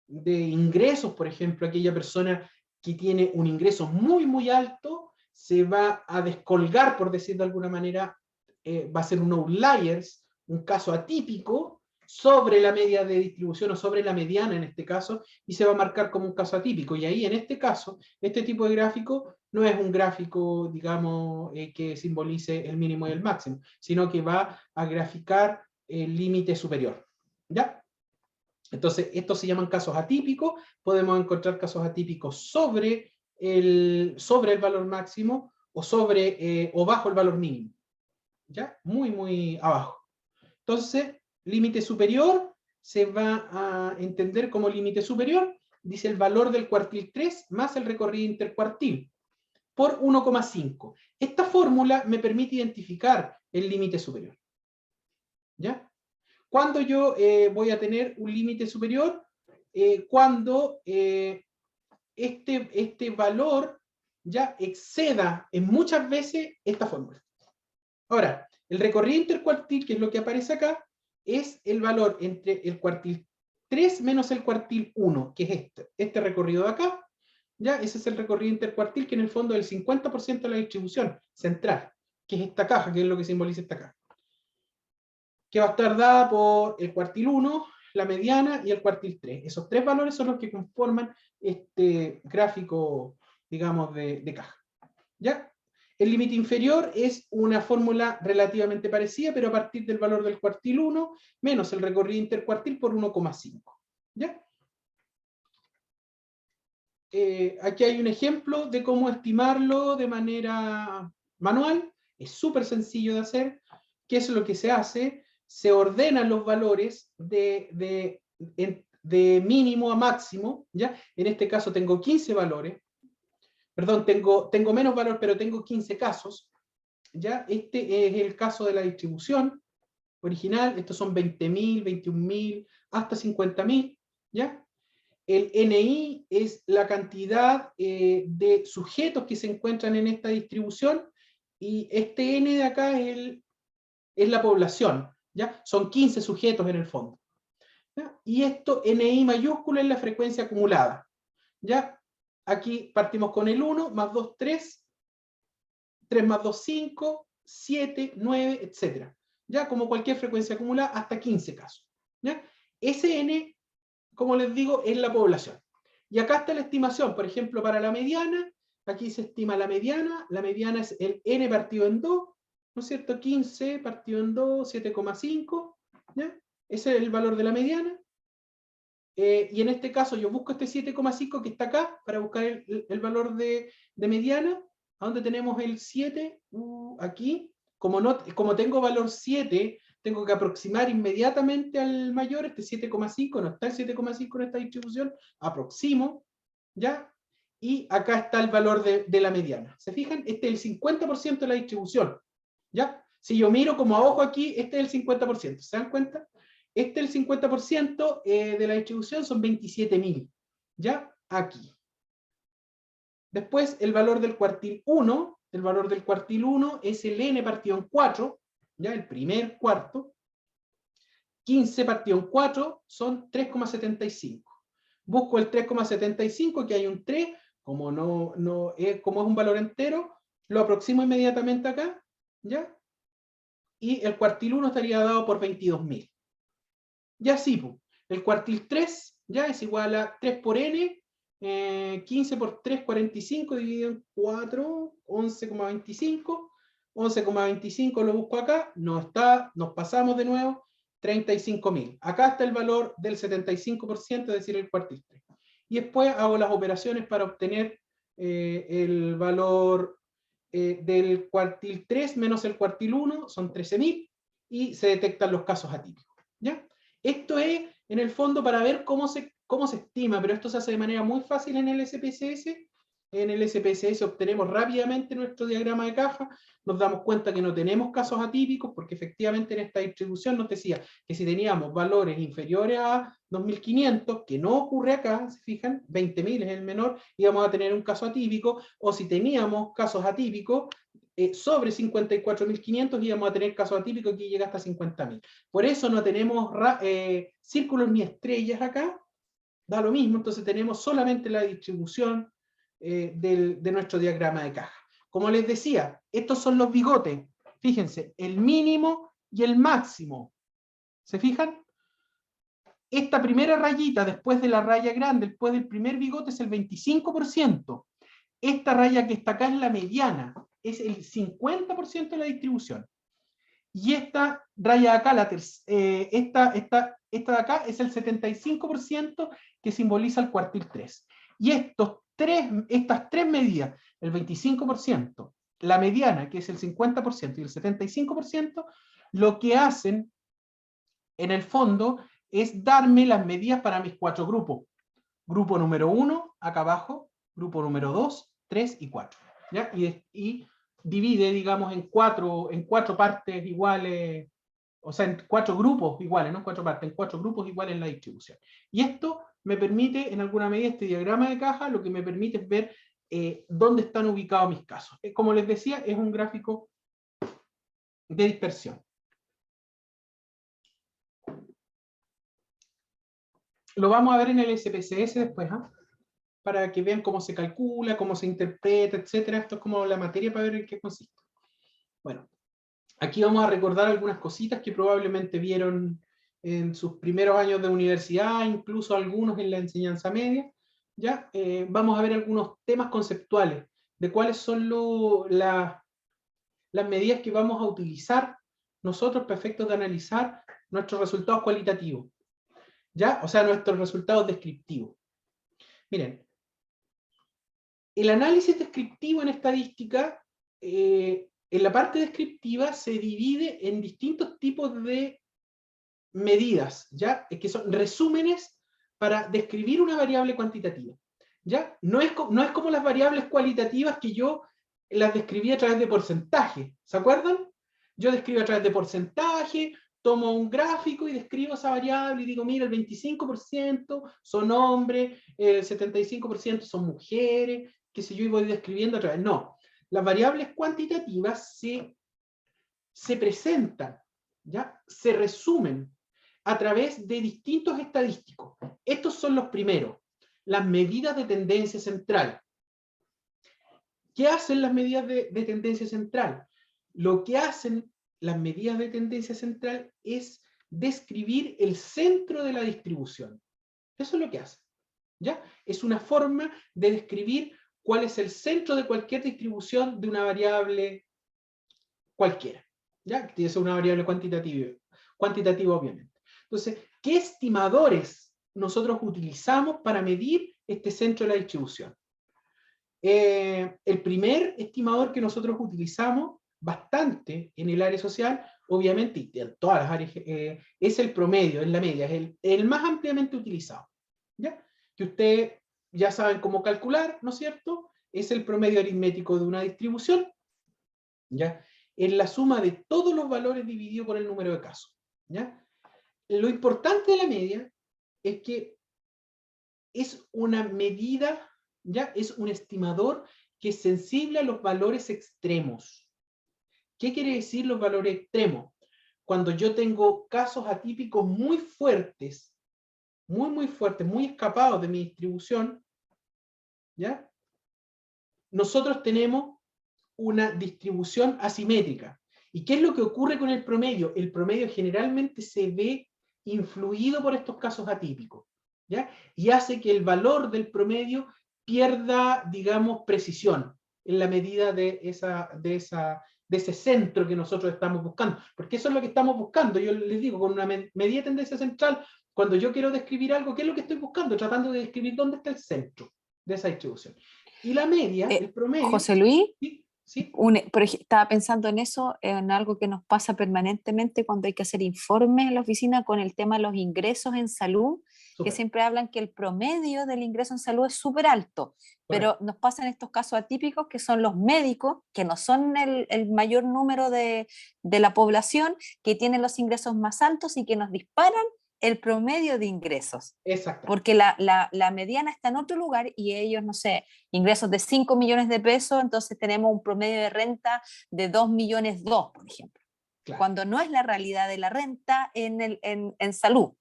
ingresos, por ejemplo, aquella persona que tiene un ingreso muy, muy alto, se va a descolgar, por decir de alguna manera, va a ser un outliers, un caso atípico, sobre la media de distribución o sobre la mediana en este caso, y se va a marcar como un caso atípico. Y ahí, en este caso, este tipo de gráfico no es un gráfico, digamos, que simbolice el mínimo y el máximo, sino que va a graficar el límite superior. ¿Ya? Entonces, estos se llaman casos atípicos. Podemos encontrar casos atípicos sobre el valor máximo o bajo el valor mínimo. ¿Ya? Muy, muy abajo. Entonces, límite superior se va a entender como límite superior, dice el valor del cuartil 3 más el recorrido intercuartil, por 1,5. Esta fórmula me permite identificar el límite superior. ¿Ya? ¿Cuándo yo voy a tener un límite superior? Cuando este valor ya exceda en muchas veces esta fórmula. Ahora, el recorrido intercuartil, que es lo que aparece acá, es el valor entre el cuartil 3 menos el cuartil 1, que es este recorrido de acá. ¿Ya? Ese es el recorrido intercuartil, que en el fondo es el 50% de la distribución central, que es esta caja, que es lo que simboliza esta caja, que va a estar dada por el cuartil 1, la mediana y el cuartil 3. Esos 3 valores son los que conforman este gráfico, digamos, de caja. ¿Ya? El límite inferior es una fórmula relativamente parecida, pero a partir del valor del cuartil 1 menos el recorrido intercuartil por 1,5. ¿Ya? Aquí hay un ejemplo de cómo estimarlo de manera manual. Es súper sencillo de hacer. ¿Qué es lo que se hace? Se ordenan los valores de mínimo a máximo, ¿ya? En este caso tengo 15 valores, perdón, tengo menos valor, pero tengo 15 casos, ¿ya? Este es el caso de la distribución original, estos son 20.000, 21.000, hasta 50.000, ¿ya? el NI es la cantidad de sujetos que se encuentran en esta distribución, y este N de acá es la población, ¿ya? Son 15 sujetos en el fondo. ¿Ya? Y esto, NI mayúscula, es la frecuencia acumulada. ¿Ya? Aquí partimos con el 1, más 2, 3, 3 más 2, 5, 7, 9, etc. ¿Ya? Como cualquier frecuencia acumulada, hasta 15 casos. ¿Ya? Ese N, como les digo, es la población. Y acá está la estimación, por ejemplo, para la mediana, aquí se estima la mediana es el N partido en 2, ¿no es cierto? 15 partido en 2, 7,5, ¿ya? Ese es el valor de la mediana. Y en este caso yo busco este 7,5 que está acá, para buscar el valor de mediana, a donde tenemos el 7, aquí. Como tengo valor 7, tengo que aproximar inmediatamente al mayor, este 7,5, no está el 7,5 en esta distribución, aproximo, ¿ya? Y acá está el valor de la mediana. ¿Se fijan? Este es el 50% de la distribución, ¿ya? Si yo miro como a ojo aquí, este es el 50%, ¿se dan cuenta? Este es el 50% de la distribución, son 27.000, ¿ya? Aquí. Después, el valor del cuartil 1, el valor del cuartil 1 es el n partido en 4, ¿ya? El primer cuarto. 15 partido en 4 son 3,75. Busco el 3,75, que hay un 3, como es un valor entero, lo aproximo inmediatamente acá, ¿ya? Y el cuartil 1 estaría dado por 22.000. Ya sí, el cuartil 3 ya es igual a 3 por n, 15 por 3, 45, dividido en 4, 11,25. 11,25 lo busco acá, no está, nos pasamos de nuevo, 35.000. Acá está el valor del 75%, es decir, el cuartil 3. Y después hago las operaciones para obtener el valor del cuartil 3 menos el cuartil 1, son 13.000, y se detectan los casos atípicos, ¿ya? Esto es, en el fondo, para ver cómo se estima, pero esto se hace de manera muy fácil en el SPSS. En el SPSS obtenemos rápidamente nuestro diagrama de caja, nos damos cuenta que no tenemos casos atípicos, porque efectivamente en esta distribución nos decía que si teníamos valores inferiores a 2.500, que no ocurre acá, se fijan, 20.000 es el menor, íbamos a tener un caso atípico, o si teníamos casos atípicos, sobre 54.500 íbamos a tener casos atípicos que llega hasta 50.000. Por eso no tenemos círculos ni estrellas acá, da lo mismo, entonces tenemos solamente la distribución de nuestro diagrama de caja. Como les decía, estos son los bigotes, fíjense, el mínimo y el máximo. ¿Se fijan? Esta primera rayita, después de la raya grande, después del primer bigote, es el 25%. Esta raya que está acá es la mediana, es el 50% de la distribución. Y esta raya de acá, esta de acá, es el 75% que simboliza el cuartil 3. Y estas tres medidas, el 25%, la mediana, que es el 50%, y el 75%, lo que hacen, en el fondo, es darme las medidas para mis 4 grupos. Grupo número 1, acá abajo, grupo número 2, 3 y 4. ¿Ya? Y divide, digamos, en cuatro partes iguales, o sea, en 4 grupos iguales, no en 4 partes, en 4 grupos iguales en la distribución. Y esto me permite, en alguna medida, este diagrama de caja, lo que me permite es ver dónde están ubicados mis casos. Como les decía, es un gráfico de dispersión. Lo vamos a ver en el SPSS después, ¿eh? Para que vean cómo se calcula, cómo se interpreta, etc. Esto es como la materia para ver en qué consiste. Bueno, aquí vamos a recordar algunas cositas que probablemente vieron en sus primeros años de universidad, incluso algunos en la enseñanza media. ¿Ya? Vamos a ver algunos temas conceptuales de cuáles son las medidas que vamos a utilizar nosotros para efectos de analizar nuestros resultados cualitativos. ¿Ya? O sea, nuestros resultados descriptivos. Miren, el análisis descriptivo en estadística, en la parte descriptiva se divide en distintos tipos de medidas, ¿ya? Que son resúmenes para describir una variable cuantitativa, ¿ya? No es como las variables cualitativas que yo las describí a través de porcentaje, ¿se acuerdan? Yo describo a través de porcentaje, tomo un gráfico y describo esa variable y digo, mira, el 25% son hombres, el 75% son mujeres, qué sé yo, y voy describiendo otra vez. No, las variables cuantitativas se presentan, ¿ya? Se resumen a través de distintos estadísticos. Estos son los primeros, las medidas de tendencia central. ¿Qué hacen las medidas de tendencia central? Lo que hacen las medidas de tendencia central es describir el centro de la distribución. Eso es lo que hacen, ¿ya? Es una forma de describir cuál es el centro de cualquier distribución de una variable cualquiera, ¿ya? Que tiene que ser una variable cuantitativa obviamente. Entonces, ¿qué estimadores nosotros utilizamos para medir este centro de la distribución? El primer estimador que nosotros utilizamos bastante en el área social, obviamente, y en todas las áreas, es el promedio, es la media, es el más ampliamente utilizado, ¿ya? Que ustedes ya saben cómo calcular, ¿no es cierto? Es el promedio aritmético de una distribución, ¿ya? Es la suma de todos los valores dividido por el número de casos, ¿ya? Lo importante de la media es que es una medida, ¿ya? Es un estimador que es sensible a los valores extremos. ¿Qué quiere decir los valores extremos? Cuando yo tengo casos atípicos muy fuertes, muy fuertes, muy escapados de mi distribución, ¿ya? Nosotros tenemos una distribución asimétrica. ¿Y qué es lo que ocurre con el promedio? El promedio generalmente se ve influido por estos casos atípicos, ¿ya? Y hace que el valor del promedio pierda, digamos, precisión en la medida de ese centro que nosotros estamos buscando. Porque eso es lo que estamos buscando. Yo les digo, con una medida de tendencia central, cuando yo quiero describir algo, ¿qué es lo que estoy buscando? Tratando de describir dónde está el centro de esa distribución. Y la media, el promedio... José Luis, ¿sí? ¿Sí? estaba pensando en eso, en algo que nos pasa permanentemente cuando hay que hacer informes en la oficina con el tema de los ingresos en salud, Súper. que siempre hablan que el promedio del ingreso en salud es súper alto, pero nos pasan estos casos atípicos que son los médicos, que no son el mayor número de la población, que tienen los ingresos más altos y que nos disparan el promedio de ingresos. Exacto. Porque la mediana está en otro lugar y ellos, no sé, ingresos de 5 millones de pesos, entonces tenemos un promedio de renta de 2 millones 2, por ejemplo. Claro. Cuando no es la realidad de la renta en salud.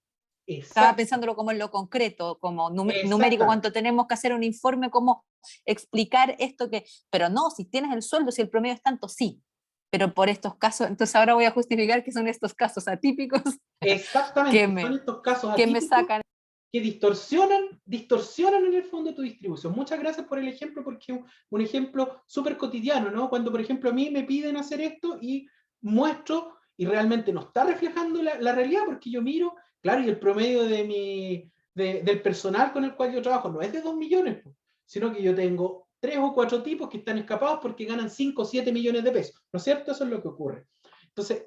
Exacto. Estaba pensándolo como en lo concreto, como numérico, cuando tenemos que hacer un informe, cómo explicar esto que, pero no, si tienes el sueldo, si el promedio es tanto, sí. Pero por estos casos, entonces ahora voy a justificar que son estos casos atípicos. Exactamente, son estos casos que atípicos me sacan. Que distorsionan en el fondo tu distribución. Muchas gracias por el ejemplo, porque es un ejemplo súper cotidiano, ¿no? Cuando, por ejemplo, a mí me piden hacer esto y muestro, y realmente no está reflejando la realidad, porque yo miro, claro, y el promedio del personal con el cual yo trabajo no es de 2 millones, sino que yo tengo 3 o 4 tipos que están escapados porque ganan 5 o 7 millones de pesos, ¿no es cierto? Eso es lo que ocurre. Entonces,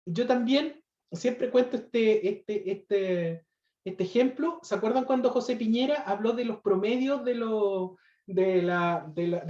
yo también siempre cuento este ejemplo. ¿Se acuerdan cuando José Piñera habló de los promedios de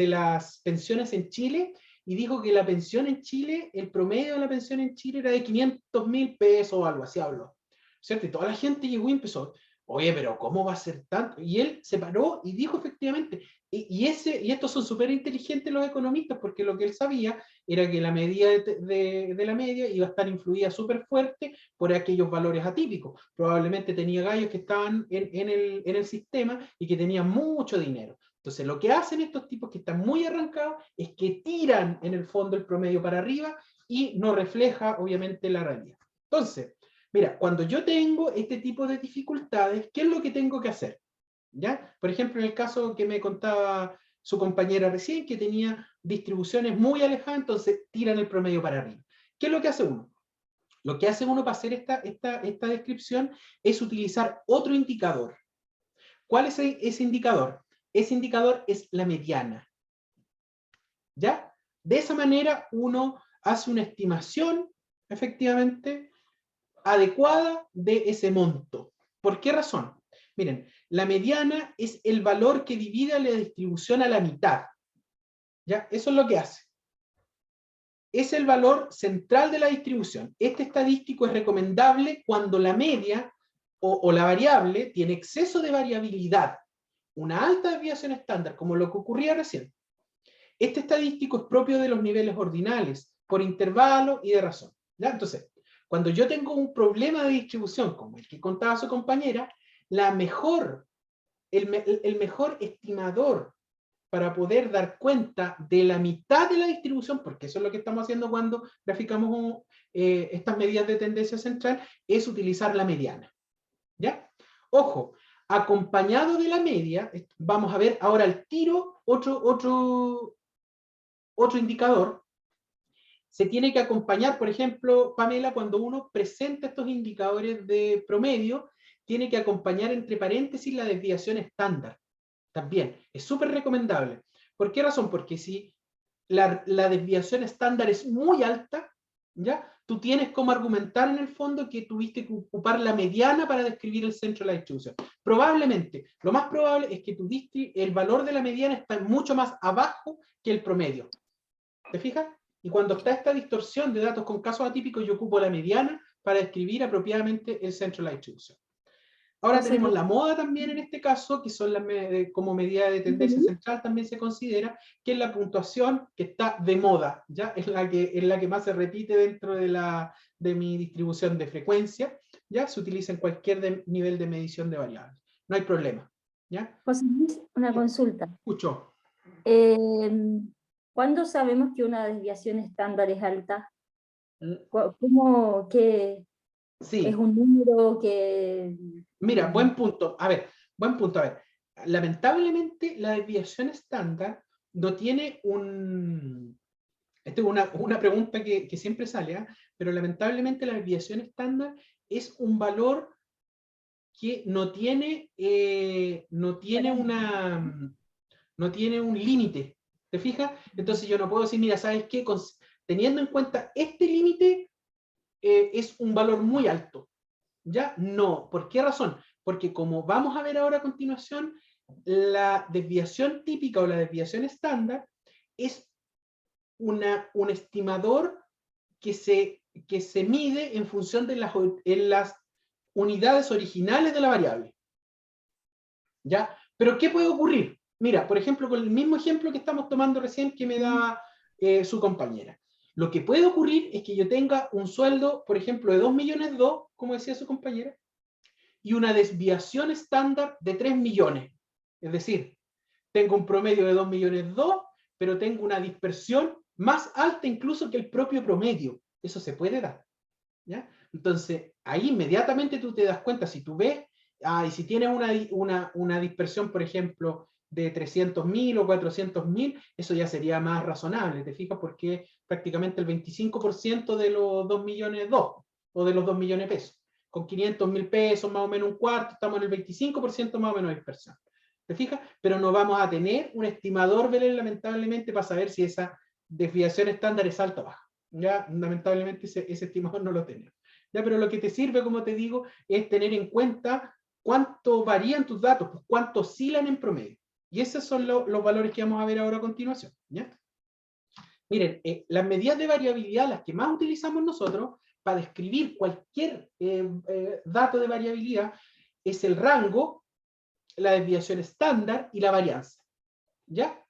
las pensiones en Chile? Y dijo que la pensión en Chile, el promedio de la pensión en Chile era de 500.000 pesos o algo así, habló, ¿cierto? Y toda la gente llegó y empezó, oye, pero ¿cómo va a ser tanto? Y él se paró y dijo efectivamente, y estos son súper inteligentes los economistas, porque lo que él sabía era que la medida de la media iba a estar influida súper fuerte por aquellos valores atípicos. Probablemente tenía gallos que estaban en el sistema y que tenían mucho dinero. Entonces lo que hacen estos tipos que están muy arrancados es que tiran en el fondo el promedio para arriba y no refleja obviamente la realidad. Entonces, mira, cuando yo tengo este tipo de dificultades, ¿qué es lo que tengo que hacer? ¿Ya? Por ejemplo, en el caso que me contaba su compañera recién, que tenía distribuciones muy alejadas, entonces tiran el promedio para arriba. ¿Qué es lo que hace uno? Lo que hace uno para hacer esta descripción es utilizar otro indicador. ¿Cuál es ese indicador? Ese indicador es la mediana. ¿Ya? De esa manera uno hace una estimación, efectivamente, adecuada de ese monto. ¿Por qué razón? Miren, la mediana es el valor que divide la distribución a la mitad. ¿Ya? Eso es lo que hace. es el valor central de la distribución. Este estadístico es recomendable cuando la media o la variable tiene exceso de variabilidad, una alta desviación estándar, como lo que ocurría recién. Este estadístico es propio de los niveles ordinales, por intervalo y de razón. ¿Ya? Entonces, cuando yo tengo un problema de distribución, como el que contaba su compañera, el mejor estimador para poder dar cuenta de la mitad de la distribución, porque eso es lo que estamos haciendo cuando graficamos estas medidas de tendencia central, es utilizar la mediana. ¿Ya? Ojo, acompañado de la media, vamos a ver ahora al tiro otro indicador. Se tiene que acompañar, por ejemplo, Pamela, cuando uno presenta estos indicadores de promedio, tiene que acompañar entre paréntesis la desviación estándar. También, es súper recomendable. ¿Por qué razón? Porque si la desviación estándar es muy alta, ¿ya? Tú tienes como argumentar en el fondo que tuviste que ocupar la mediana para describir el centro de la distribución. Probablemente, lo más probable es que el valor de la mediana está mucho más abajo que el promedio. ¿Te fijas? Y cuando está esta distorsión de datos con casos atípicos, yo ocupo la mediana para describir apropiadamente el centro de la distribución. Ahora tenemos la moda también en este caso, que son como medida de tendencia central, también se considera, que es la puntuación que está de moda, ¿ya? Es la que más se repite dentro de mi distribución de frecuencia, ¿ya? Se utiliza en cualquier nivel de medición de variables. No hay problema, ¿ya? José Luis, una consulta. Escucho. ¿Cuándo sabemos que una desviación estándar es alta? ¿Cómo que Sí. es un número que...? Mira, buen punto. A ver, buen punto. A ver, lamentablemente la desviación estándar no tiene un... Esta es una pregunta que siempre sale, pero lamentablemente la desviación estándar es un valor que no tiene un límite. ¿Te fijas? Entonces yo no puedo decir, mira, ¿sabes qué? Teniendo en cuenta este límite, es un valor muy alto. ¿Ya? No. ¿Por qué razón? Porque como vamos a ver ahora a continuación, la desviación típica o la desviación estándar es un estimador que se mide en función de las unidades originales de la variable. ¿Ya? Pero ¿qué puede ocurrir? Mira, por ejemplo, con el mismo ejemplo que estamos tomando recién que me da su compañera. Lo que puede ocurrir es que yo tenga un sueldo, por ejemplo, de 2,2 millones, como decía su compañera, y una desviación estándar de 3 millones. Es decir, tengo un promedio de 2,2 millones, pero tengo una dispersión más alta incluso que el propio promedio. Eso se puede dar, ¿ya? Entonces, ahí inmediatamente tú te das cuenta, si tú ves, y si tienes una dispersión, por ejemplo, de 300.000 o 400.000, eso ya sería más razonable, ¿te fijas? Porque prácticamente el 25% de los 2,2 millones o de los 2 millones de pesos. Con 500.000 pesos, más o menos un cuarto, estamos en el 25% más o menos de dispersión. ¿Te fijas? Pero no vamos a tener un estimador, Belén, lamentablemente, para saber si esa desviación estándar es alta o baja. Ya, lamentablemente ese estimador no lo tenemos. Ya, pero lo que te sirve, como te digo, es tener en cuenta cuánto varían tus datos, pues cuánto oscilan en promedio. Y esos son los valores que vamos a ver ahora a continuación. ¿Ya? Miren, las medidas de variabilidad, las que más utilizamos nosotros para describir cualquier dato de variabilidad, es el rango, la desviación estándar y la varianza. ¿Ya?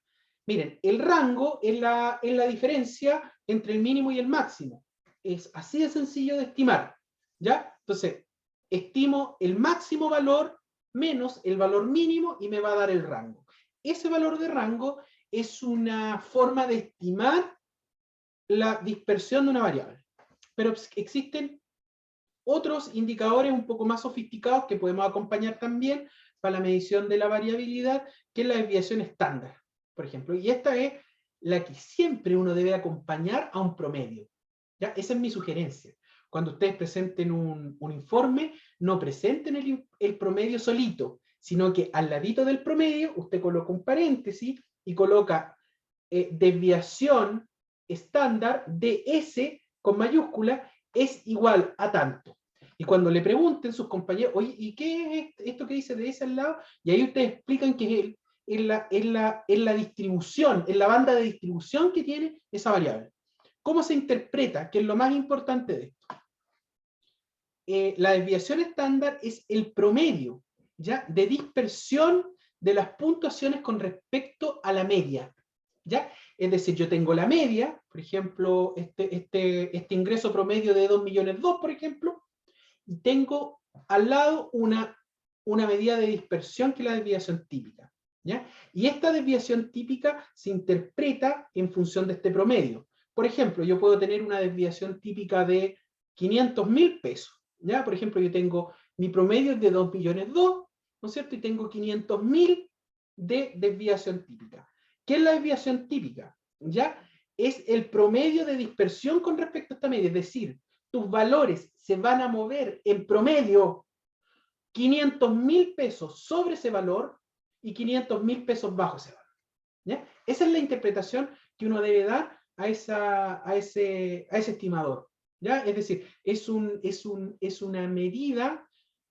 Miren, el rango es la diferencia entre el mínimo y el máximo. Es así de sencillo de estimar. ¿Ya? Entonces, estimo el máximo valor menos el valor mínimo y me va a dar el rango. Ese valor de rango es una forma de estimar la dispersión de una variable. Pero existen otros indicadores un poco más sofisticados que podemos acompañar también para la medición de la variabilidad, que es la desviación estándar, por ejemplo. Y esta es la que siempre uno debe acompañar a un promedio. ¿Ya? Esa es mi sugerencia. Cuando ustedes presenten un informe, no presenten el promedio solito, sino que al ladito del promedio usted coloca un paréntesis y coloca desviación estándar de S con mayúscula es igual a tanto. Y cuando le pregunten sus compañeros, oye, ¿y qué es esto que dice de ese al lado? Y ahí ustedes explican que es la distribución, es la banda de distribución que tiene esa variable. ¿Cómo se interpreta? Que es lo más importante de esto. La desviación estándar es el promedio, ¿ya?, de dispersión de las puntuaciones con respecto a la media, ¿ya? Es decir, yo tengo la media, por ejemplo, este ingreso promedio de 2,2 millones, por ejemplo, y tengo al lado una medida de dispersión que es la desviación típica, ¿ya? Y esta desviación típica se interpreta en función de este promedio. Por ejemplo, yo puedo tener una desviación típica de 500.000 pesos, ¿ya? Por ejemplo, yo tengo, mi promedio es de 2,2 millones, ¿no es cierto? Y tengo 500.000 de desviación típica. ¿Qué es la desviación típica? ¿Ya? Es el promedio de dispersión con respecto a esta media, es decir, tus valores se van a mover en promedio 500.000 pesos sobre ese valor y 500.000 pesos bajo ese valor, ¿ya? Esa es la interpretación que uno debe dar a ese estimador, ¿ya? Es decir, es una medida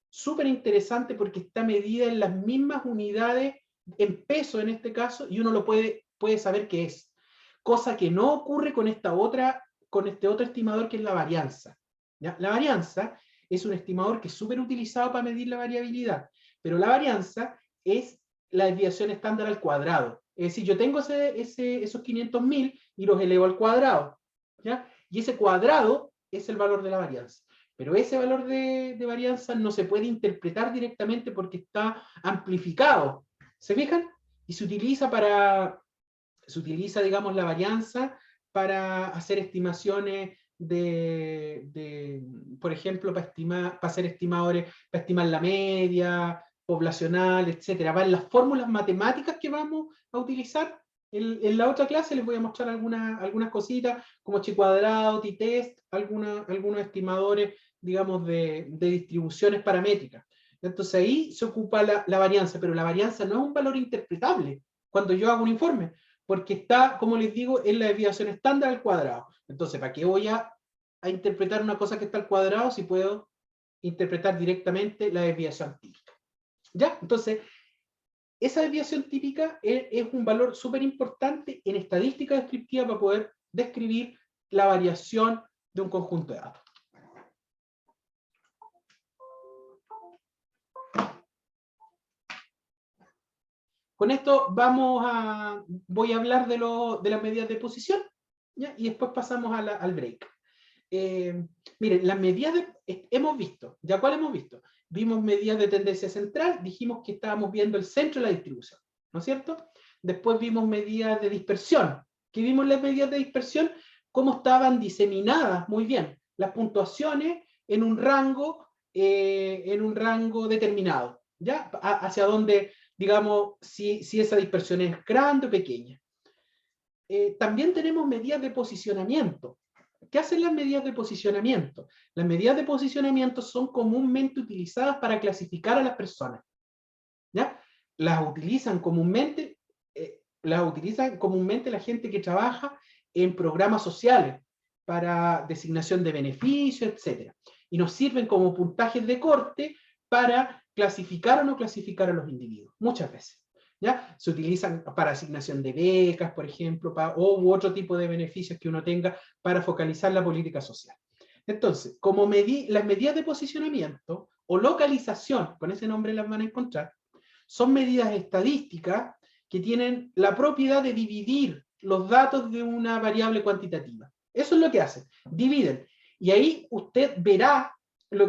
súper interesante porque está medida en las mismas unidades, en peso en este caso, y uno lo puede saber qué es. Cosa que no ocurre con este otro estimador que es la varianza, ¿ya? La varianza es un estimador que es súper utilizado para medir la variabilidad, pero la varianza es la desviación estándar al cuadrado. Es decir, yo tengo esos 500.000 y los elevo al cuadrado, ¿ya? Y ese cuadrado es el valor de la varianza. Pero ese valor de varianza no se puede interpretar directamente porque está amplificado. ¿Se fijan? Y se utiliza, digamos, la varianza para hacer estimaciones por ejemplo, para hacer estimadores, para estimar la media poblacional, etcétera. Va en las fórmulas matemáticas que vamos a utilizar. En la otra clase les voy a mostrar algunas cositas, como chi cuadrado, t-test, algunos estimadores, digamos, de distribuciones paramétricas. Entonces ahí se ocupa la varianza, pero la varianza no es un valor interpretable cuando yo hago un informe, porque está, como les digo, en la desviación estándar al cuadrado. Entonces, ¿para qué voy a interpretar una cosa que está al cuadrado si puedo interpretar directamente la desviación típica? ¿Ya? Entonces, esa desviación típica es un valor súper importante en estadística descriptiva para poder describir la variación de un conjunto de datos. Con esto voy a hablar de las medidas de posición, ¿ya? Y después pasamos al break. Miren, las medidas hemos visto, ¿ya cuál hemos visto? Vimos medidas de tendencia central, dijimos que estábamos viendo el centro de la distribución, ¿no es cierto? Después vimos medidas de dispersión. ¿Qué vimos las medidas de dispersión? Cómo estaban diseminadas, muy bien, las puntuaciones en un rango determinado, ¿ya? Hacia dónde, digamos, si esa dispersión es grande o pequeña. También tenemos medidas de posicionamiento. ¿Qué hacen las medidas de posicionamiento? Las medidas de posicionamiento son comúnmente utilizadas para clasificar a las personas, ¿ya? Las utilizan comúnmente la gente que trabaja en programas sociales para designación de beneficios, etc. Y nos sirven como puntajes de corte para clasificar o no clasificar a los individuos, muchas veces, ¿ya? Se utilizan para asignación de becas, por ejemplo, u otro tipo de beneficios que uno tenga para focalizar la política social. Entonces, como las medidas de posicionamiento o localización, con ese nombre las van a encontrar, son medidas estadísticas que tienen la propiedad de dividir los datos de una variable cuantitativa. Eso es lo que hacen, dividen. Y ahí usted verá lo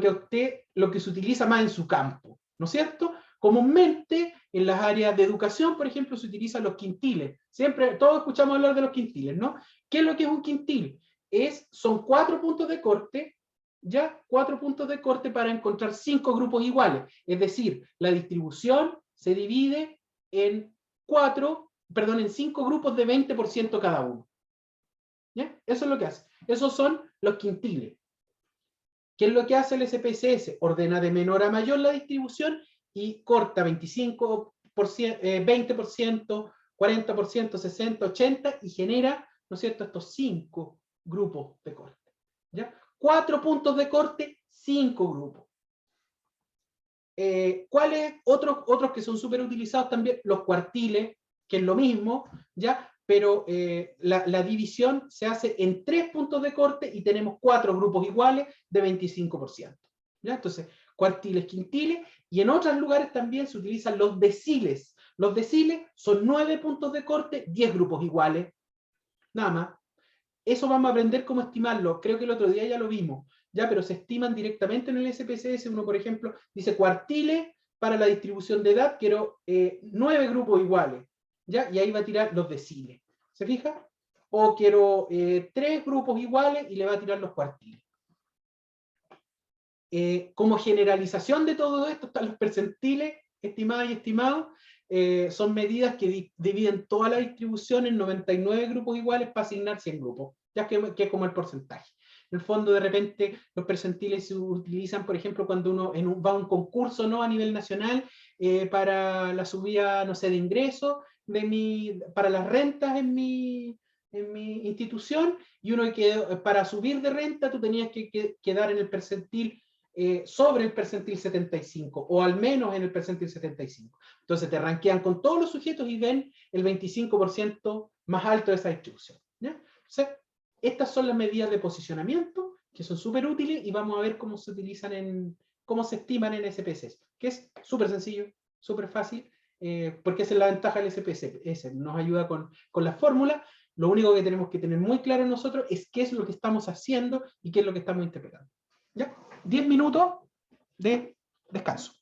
que se utiliza más en su campo, ¿no es cierto? Comúnmente en las áreas de educación, por ejemplo, se utilizan los quintiles. Siempre, todos escuchamos hablar de los quintiles, ¿no? ¿Qué es lo que es un quintil? Son 4 puntos de corte, ¿ya? 4 puntos de corte para encontrar 5 grupos iguales. Es decir, la distribución se divide en 5 grupos de 20% cada uno. ¿Ya? Eso es lo que hace. Esos son los quintiles. ¿Qué es lo que hace el SPSS? Ordena de menor a mayor la distribución y corta 25%, 20%, 40%, 60%, 80% y genera, ¿no es cierto?, estos 5 grupos de corte, ¿ya? 4 puntos de corte, 5 grupos. ¿Cuáles otros que son súper utilizados también? Los cuartiles, que es lo mismo, ¿ya? pero la división se hace en 3 puntos de corte y tenemos 4 grupos iguales de 25%. ¿Ya? Entonces, cuartiles, quintiles, y en otros lugares también se utilizan los deciles. Los deciles son 9 puntos de corte, 10 grupos iguales, nada más. Eso vamos a aprender cómo estimarlo. Creo que el otro día ya lo vimos, ¿ya? Pero se estiman directamente en el SPSS. Uno, por ejemplo, dice cuartiles para la distribución de edad, quiero 9 grupos iguales, ¿ya? Y ahí va a tirar los deciles. ¿Se fija? O quiero 3 grupos iguales y le va a tirar los cuartiles. Como generalización de todo esto están los percentiles, estimadas y estimados. Son medidas que dividen toda la distribución en 99 grupos iguales para asignar 100 grupos, ya que es como el porcentaje. En el fondo, de repente, los percentiles se utilizan, por ejemplo, cuando uno va a un concurso, ¿no?, a nivel nacional, para la subida, no sé, de ingresos, para las rentas en mi institución, y uno para subir de renta tú tenías que quedar en el percentil, sobre el percentil 75, o al menos en el percentil 75. Entonces te rankean con todos los sujetos y ven el 25% más alto de esa distribución, ¿ya? Entonces, estas son las medidas de posicionamiento, que son súper útiles, y vamos a ver cómo se utilizan cómo se estiman en SPSS, que es súper sencillo, súper fácil, porque esa es la ventaja del SPSS, nos ayuda con la fórmula. Lo único que tenemos que tener muy claro nosotros es qué es lo que estamos haciendo y qué es lo que estamos interpretando. ¿Ya? 10 minutos de descanso.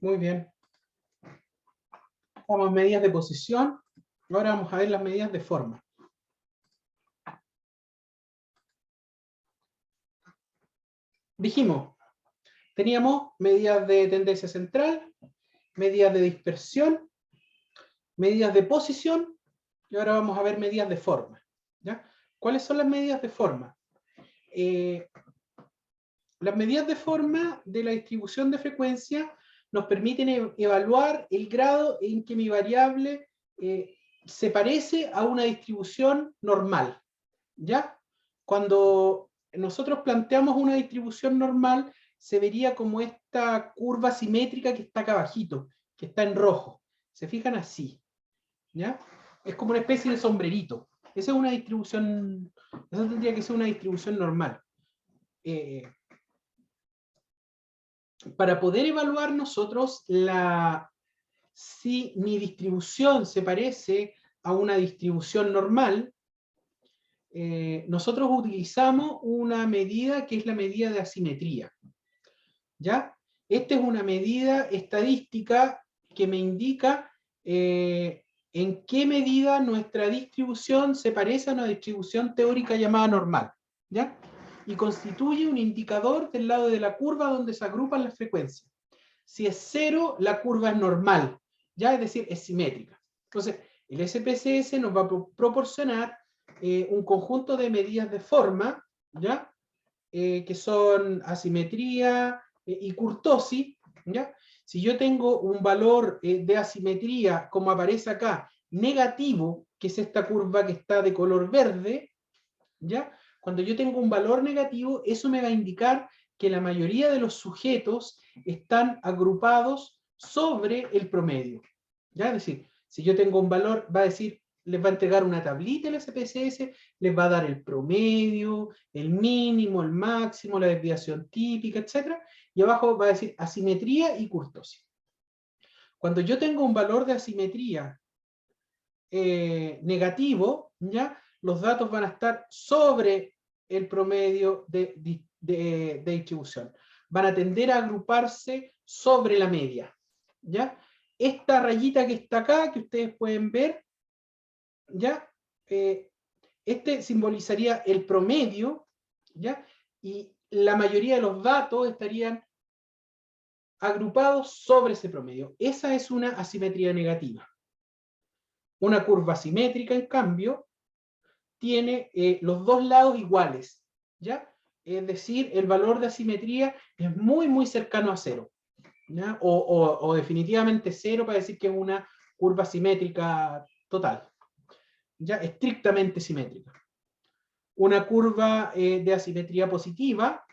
Muy bien. Estamos en medidas de posición. Ahora vamos a ver las medidas de forma. Dijimos, teníamos medidas de tendencia central, medidas de dispersión, medidas de posición, y ahora vamos a ver medidas de forma, ¿ya? ¿Cuáles son las medidas de forma? Las medidas de forma de la distribución de frecuencia nos permiten evaluar el grado en que mi variable se parece a una distribución normal, ¿ya? Cuando nosotros planteamos una distribución normal, se vería como esta curva simétrica que está acá abajito, que está en rojo. ¿Se fijan? Así, ¿ya? Es como una especie de sombrerito. Esa es una distribución, esa tendría que ser una distribución normal. Para poder evaluar nosotros si mi distribución se parece a una distribución normal, nosotros utilizamos una medida que es la medida de asimetría, ¿ya? Esta es una medida estadística que me indica en qué medida nuestra distribución se parece a una distribución teórica llamada normal, ¿ya? Y constituye un indicador del lado de la curva donde se agrupan las frecuencias. Si es 0, la curva es normal, ¿ya? Es decir, es simétrica. Entonces, el SPSS nos va a proporcionar un conjunto de medidas de forma, ¿ya? Que son asimetría y kurtosis, ¿ya? Si yo tengo un valor de asimetría, como aparece acá, negativo, que es esta curva que está de color verde, ¿ya? Cuando yo tengo un valor negativo, eso me va a indicar que la mayoría de los sujetos están agrupados sobre el promedio, ¿ya? Es decir, si yo tengo un valor, va a decir, les va a entregar una tablita el SPSS, les va a dar el promedio, el mínimo, el máximo, la desviación típica, etc. Y abajo va a decir asimetría y kurtosis. Cuando yo tengo un valor de asimetría negativo, ¿ya? Los datos van a estar sobre el promedio de distribución. Van a tender a agruparse sobre la media, ¿ya? Esta rayita que está acá, que ustedes pueden ver, ¿ya? Este simbolizaría el promedio, ¿ya? Y la mayoría de los datos estarían agrupados sobre ese promedio. Esa es una asimetría negativa. Una curva simétrica, en cambio, tiene los dos lados iguales, ¿ya? Es decir, el valor de asimetría es muy, muy cercano a 0, ¿ya? O definitivamente 0 para decir que es una curva simétrica total. ya estrictamente simétrica. Una curva de asimetría positiva,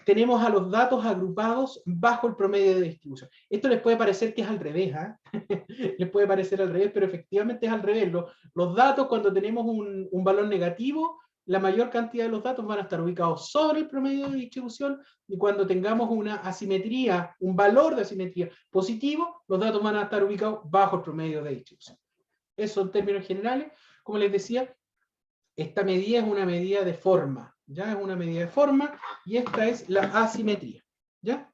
tenemos a los datos agrupados bajo el promedio de distribución. Esto les puede parecer que es al revés, les puede parecer al revés, pero efectivamente es al revés. Los datos, cuando tenemos un valor negativo, la mayor cantidad de los datos van a estar ubicados sobre el promedio de distribución, y cuando tengamos una asimetría, un valor de asimetría positivo, los datos van a estar ubicados bajo el promedio de distribución. Eso en términos generales. Como les decía, esta medida es una medida de forma, ¿ya? Es una medida de forma, y esta es la asimetría, ¿ya?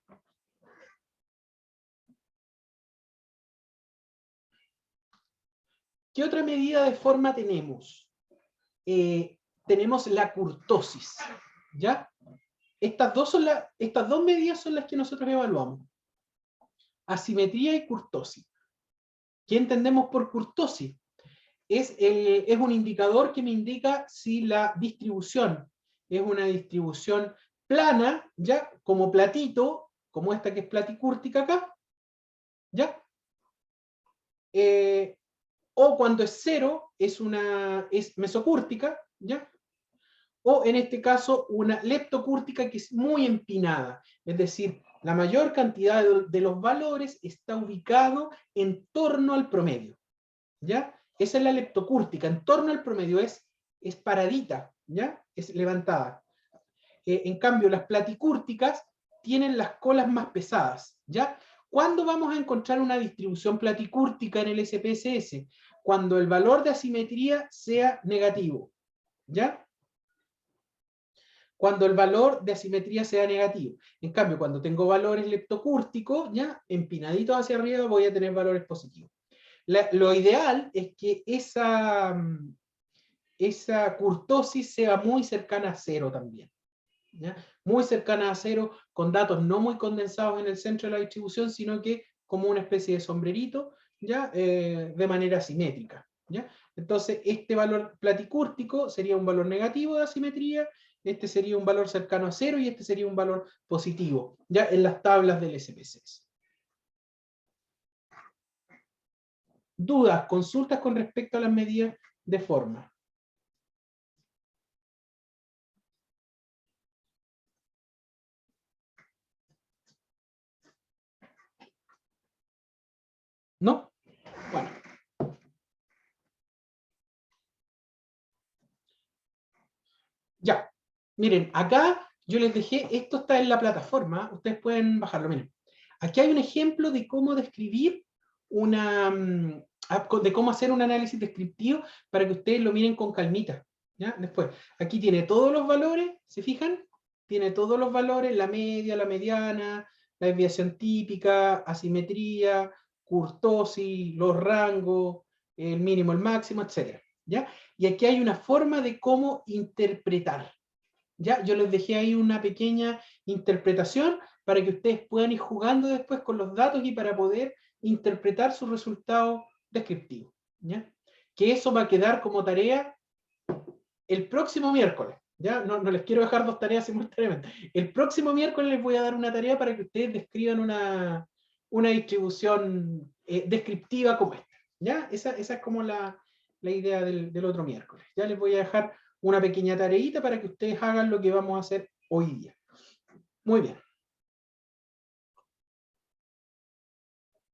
¿Qué otra medida de forma tenemos? Tenemos la kurtosis, ¿ya? Estas dos medidas son las que nosotros evaluamos. Asimetría y kurtosis. ¿Qué entendemos por kurtosis? Es un indicador que me indica si la distribución es una distribución plana, ¿ya? Como platito, como esta que es platicúrtica acá, ¿ya? O cuando es cero, es mesocúrtica, ¿ya? O en este caso, una leptocúrtica que es muy empinada, es decir, la mayor cantidad de los valores está ubicado en torno al promedio, ¿ya? Esa es la leptocúrtica, en torno al promedio, es paradita, ¿ya? Es levantada. En cambio, las platicúrticas tienen las colas más pesadas, ¿ya? ¿Cuándo vamos a encontrar una distribución platicúrtica en el SPSS? Cuando el valor de asimetría sea negativo, ¿ya? Cuando el valor de asimetría sea negativo. En cambio, cuando tengo valores leptocúrticos, ¿ya? Empinaditos hacia arriba, voy a tener valores positivos. Lo ideal es que esa kurtosis sea muy cercana a cero también, ¿ya? Muy cercana a cero, con datos no muy condensados en el centro de la distribución, sino que como una especie de sombrerito, ¿ya? De manera simétrica, ¿ya? Entonces, este valor platicúrtico sería un valor negativo de asimetría, este sería un valor cercano a cero, y este sería un valor positivo, ya en las tablas del SPSS. ¿Dudas, consultas con respecto a las medidas de forma? ¿No? Bueno. Ya. Miren, acá yo les dejé, esto está en la plataforma, ustedes pueden bajarlo, miren. Aquí hay un ejemplo de cómo describir de cómo hacer un análisis descriptivo para que ustedes lo miren con calmita, ¿ya? Después, aquí tiene todos los valores, ¿se fijan? Tiene todos los valores, la media, la mediana, la desviación típica, asimetría, kurtosis, los rangos, el mínimo, el máximo, etc. ¿Ya? Y aquí hay una forma de cómo interpretar, ¿ya? Yo les dejé ahí una pequeña interpretación para que ustedes puedan ir jugando después con los datos y para poder interpretar su resultado descriptivo, ¿ya? Que eso va a quedar como tarea el próximo miércoles, ¿ya? No les quiero dejar dos tareas simultáneamente. El próximo miércoles les voy a dar una tarea para que ustedes describan una distribución descriptiva como esta, ¿ya? Esa es como la idea del otro miércoles. Ya les voy a dejar una pequeña tareita para que ustedes hagan lo que vamos a hacer hoy día. Muy bien.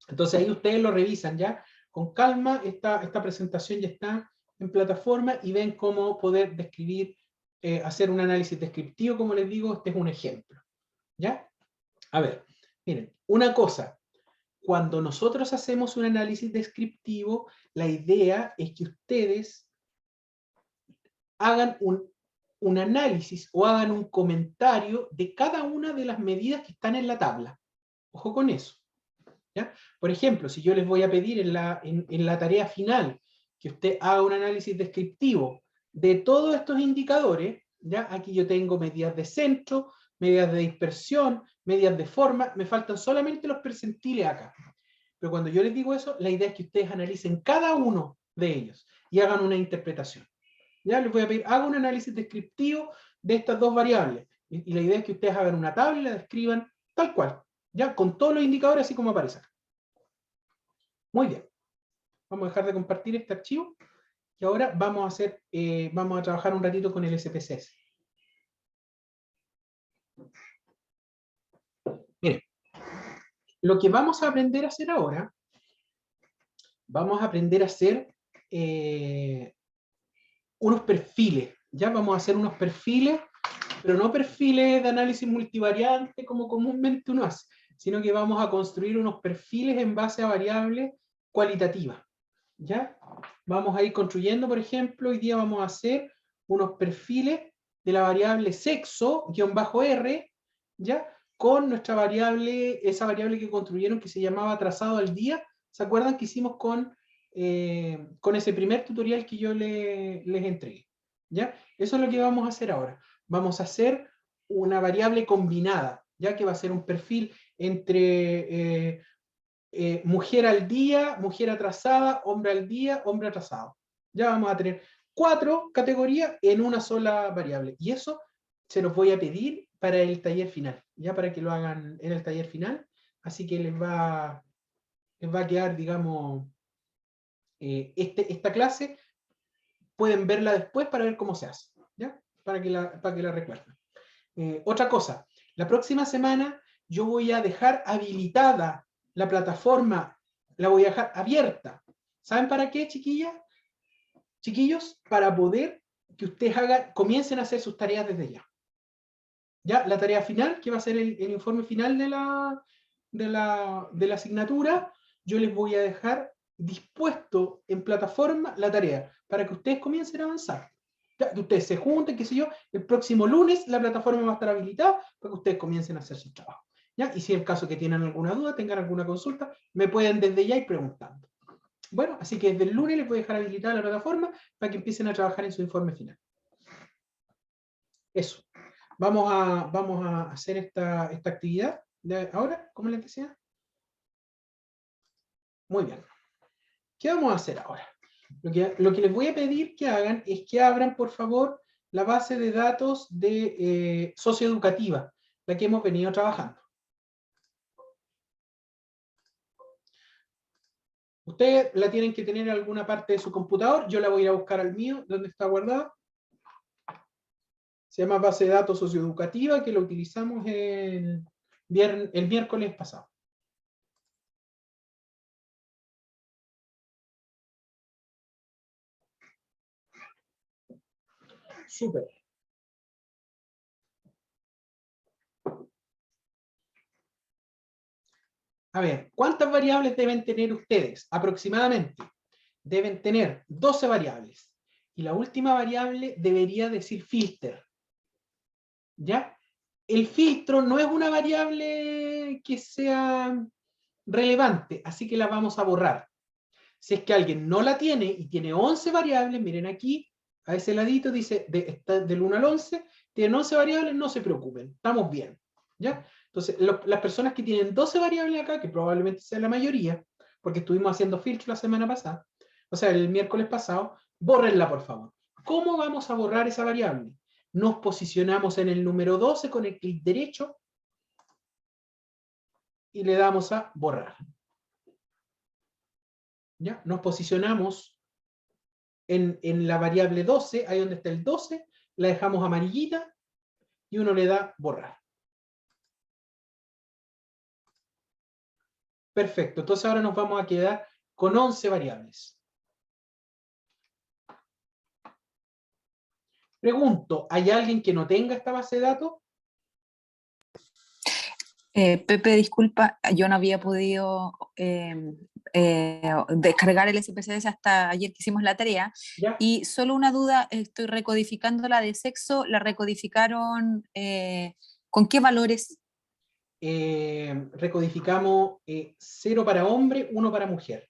Entonces ahí ustedes lo revisan ya con calma. Esta presentación ya está en plataforma y ven cómo poder describir, hacer un análisis descriptivo. Como les digo, este es un ejemplo, ¿ya? A ver, miren, una cosa. Cuando nosotros hacemos un análisis descriptivo, la idea es que ustedes hagan un análisis o hagan un comentario de cada una de las medidas que están en la tabla. Ojo con eso, ¿ya? Por ejemplo, si yo les voy a pedir en la tarea final que usted haga un análisis descriptivo de todos estos indicadores, ¿ya? Aquí yo tengo medidas de centro, medidas de dispersión, medidas de forma, me faltan solamente los percentiles acá. Pero cuando yo les digo eso, la idea es que ustedes analicen cada uno de ellos y hagan una interpretación. Ya les voy a pedir, haga un análisis descriptivo de estas dos variables. Y la idea es que ustedes hagan una tabla y la describan tal cual, ya con todos los indicadores así como aparece acá. Muy bien. Vamos a dejar de compartir este archivo y ahora vamos a trabajar un ratito con el SPSS. Miren, lo que vamos a aprender a hacer ahora, vamos a aprender a hacer unos perfiles. Ya vamos a hacer unos perfiles, pero no perfiles de análisis multivariante como comúnmente uno hace, sino que vamos a construir unos perfiles en base a variables cualitativas. ¿Ya? Vamos a ir construyendo, por ejemplo, hoy día vamos a hacer unos perfiles de la variable sexo, -r, ¿ya? Con nuestra variable, esa variable que construyeron que se llamaba trazado al día. ¿Se acuerdan que hicimos con ese primer tutorial que yo les entregué? ¿Ya? Eso es lo que vamos a hacer ahora. Vamos a hacer una variable combinada, ya que va a ser un perfil entre mujer al día, mujer atrasada, hombre al día, hombre atrasado. Ya vamos a tener 4 categorías en una sola variable. Y eso se los voy a pedir para el taller final, ya para que lo hagan en el taller final. Así que les va a quedar, digamos, esta clase. Pueden verla después para ver cómo se hace, ¿ya? Para que la recuerden. Otra cosa, la próxima semana yo voy a dejar habilitada la plataforma, la voy a dejar abierta. ¿Saben para qué, chiquillas? Chiquillos, para poder que ustedes comiencen a hacer sus tareas desde ya. Ya, la tarea final, que va a ser el informe final de la asignatura, yo les voy a dejar dispuesto en plataforma la tarea, para que ustedes comiencen a avanzar. Ya, que ustedes se junten, qué sé yo, el próximo lunes la plataforma va a estar habilitada para que ustedes comiencen a hacer su trabajo. ¿Ya? Y si es el caso que tienen alguna duda, tengan alguna consulta, me pueden desde ya ir preguntando. Bueno, así que desde el lunes les voy a dejar habilitada la plataforma para que empiecen a trabajar en su informe final. Eso. Vamos a hacer esta actividad de ahora, ¿cómo les decía? Muy bien. ¿Qué vamos a hacer ahora? Lo que les voy a pedir que hagan es que abran, por favor, la base de datos de socioeducativa, la que hemos venido trabajando. Ustedes la tienen que tener en alguna parte de su computador. Yo la voy a ir a buscar al mío, donde está guardada. Se llama base de datos socioeducativa, que lo utilizamos el miércoles pasado. Súper. A ver, ¿cuántas variables deben tener ustedes? Aproximadamente. Deben tener 12 variables. Y la última variable debería decir filter. ¿Ya? El filtro no es una variable que sea relevante, así que la vamos a borrar. Si es que alguien no la tiene y tiene 11 variables, miren aquí, a ese ladito dice del 1 al 11, tienen 11 variables, no se preocupen, estamos bien. ¿Ya? Entonces, las personas que tienen 12 variables acá, que probablemente sea la mayoría, porque estuvimos haciendo filtro la semana pasada, o sea, el miércoles pasado, bórrenla por favor. ¿Cómo vamos a borrar esa variable? Nos posicionamos en el número 12 con el clic derecho y le damos a borrar. ¿Ya? Nos posicionamos en la variable 12, ahí donde está el 12, la dejamos amarillita y uno le da borrar. Perfecto, entonces ahora nos vamos a quedar con 11 variables. Pregunto, ¿hay alguien que no tenga esta base de datos? Pepe, disculpa, yo no había podido descargar el SPSS hasta ayer que hicimos la tarea. ¿Ya? Y solo una duda, estoy recodificando la de sexo, ¿la recodificaron con qué valores? Recodificamos 0 para hombre, 1 para mujer.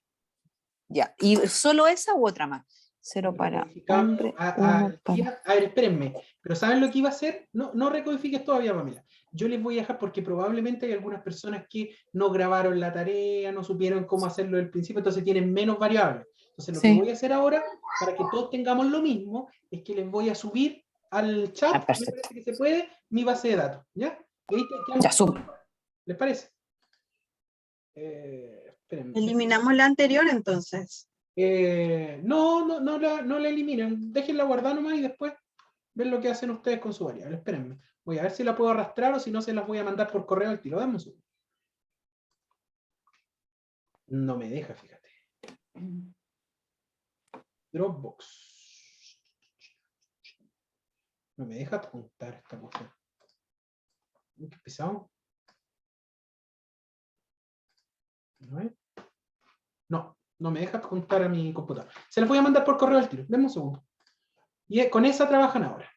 Ya, ¿y solo esa u otra más? 0 para hombre, 1 para... A ver, espérenme, pero ¿saben lo que iba a hacer? No recodifiques todavía, Pamela. Yo les voy a dejar porque probablemente hay algunas personas que no grabaron la tarea, no supieron cómo hacerlo del principio, entonces tienen menos variables. Entonces lo que voy a hacer ahora, para que todos tengamos lo mismo, es que les voy a subir al chat, me parece que se puede, mi base de datos, ¿ya? Ya, sube. ¿Les parece? Espérenme. Eliminamos la anterior entonces. No la eliminen, déjenla guardar nomás y después ven lo que hacen ustedes con su variable. Espérenme, voy a ver si la puedo arrastrar o si no se las voy a mandar por correo al tiro. Dame un segundo. No me deja, fíjate. Dropbox. No me deja apuntar esta cosa. Uy, qué pesado. No me deja juntar a mi computador. Se las voy a mandar por correo al tiro. Denme un segundo. Y con esa trabajan ahora.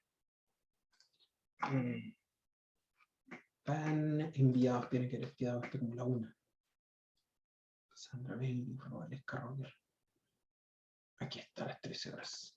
Van enviados, tiene que haber quedado hasta como la 1. Sandra Bell, Valesca Roger. Aquí está las 13 horas.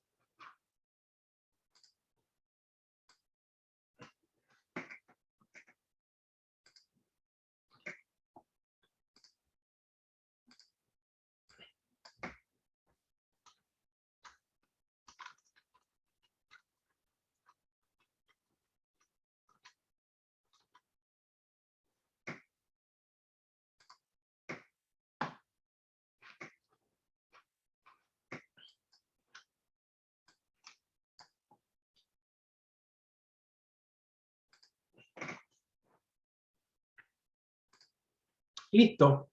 Listo.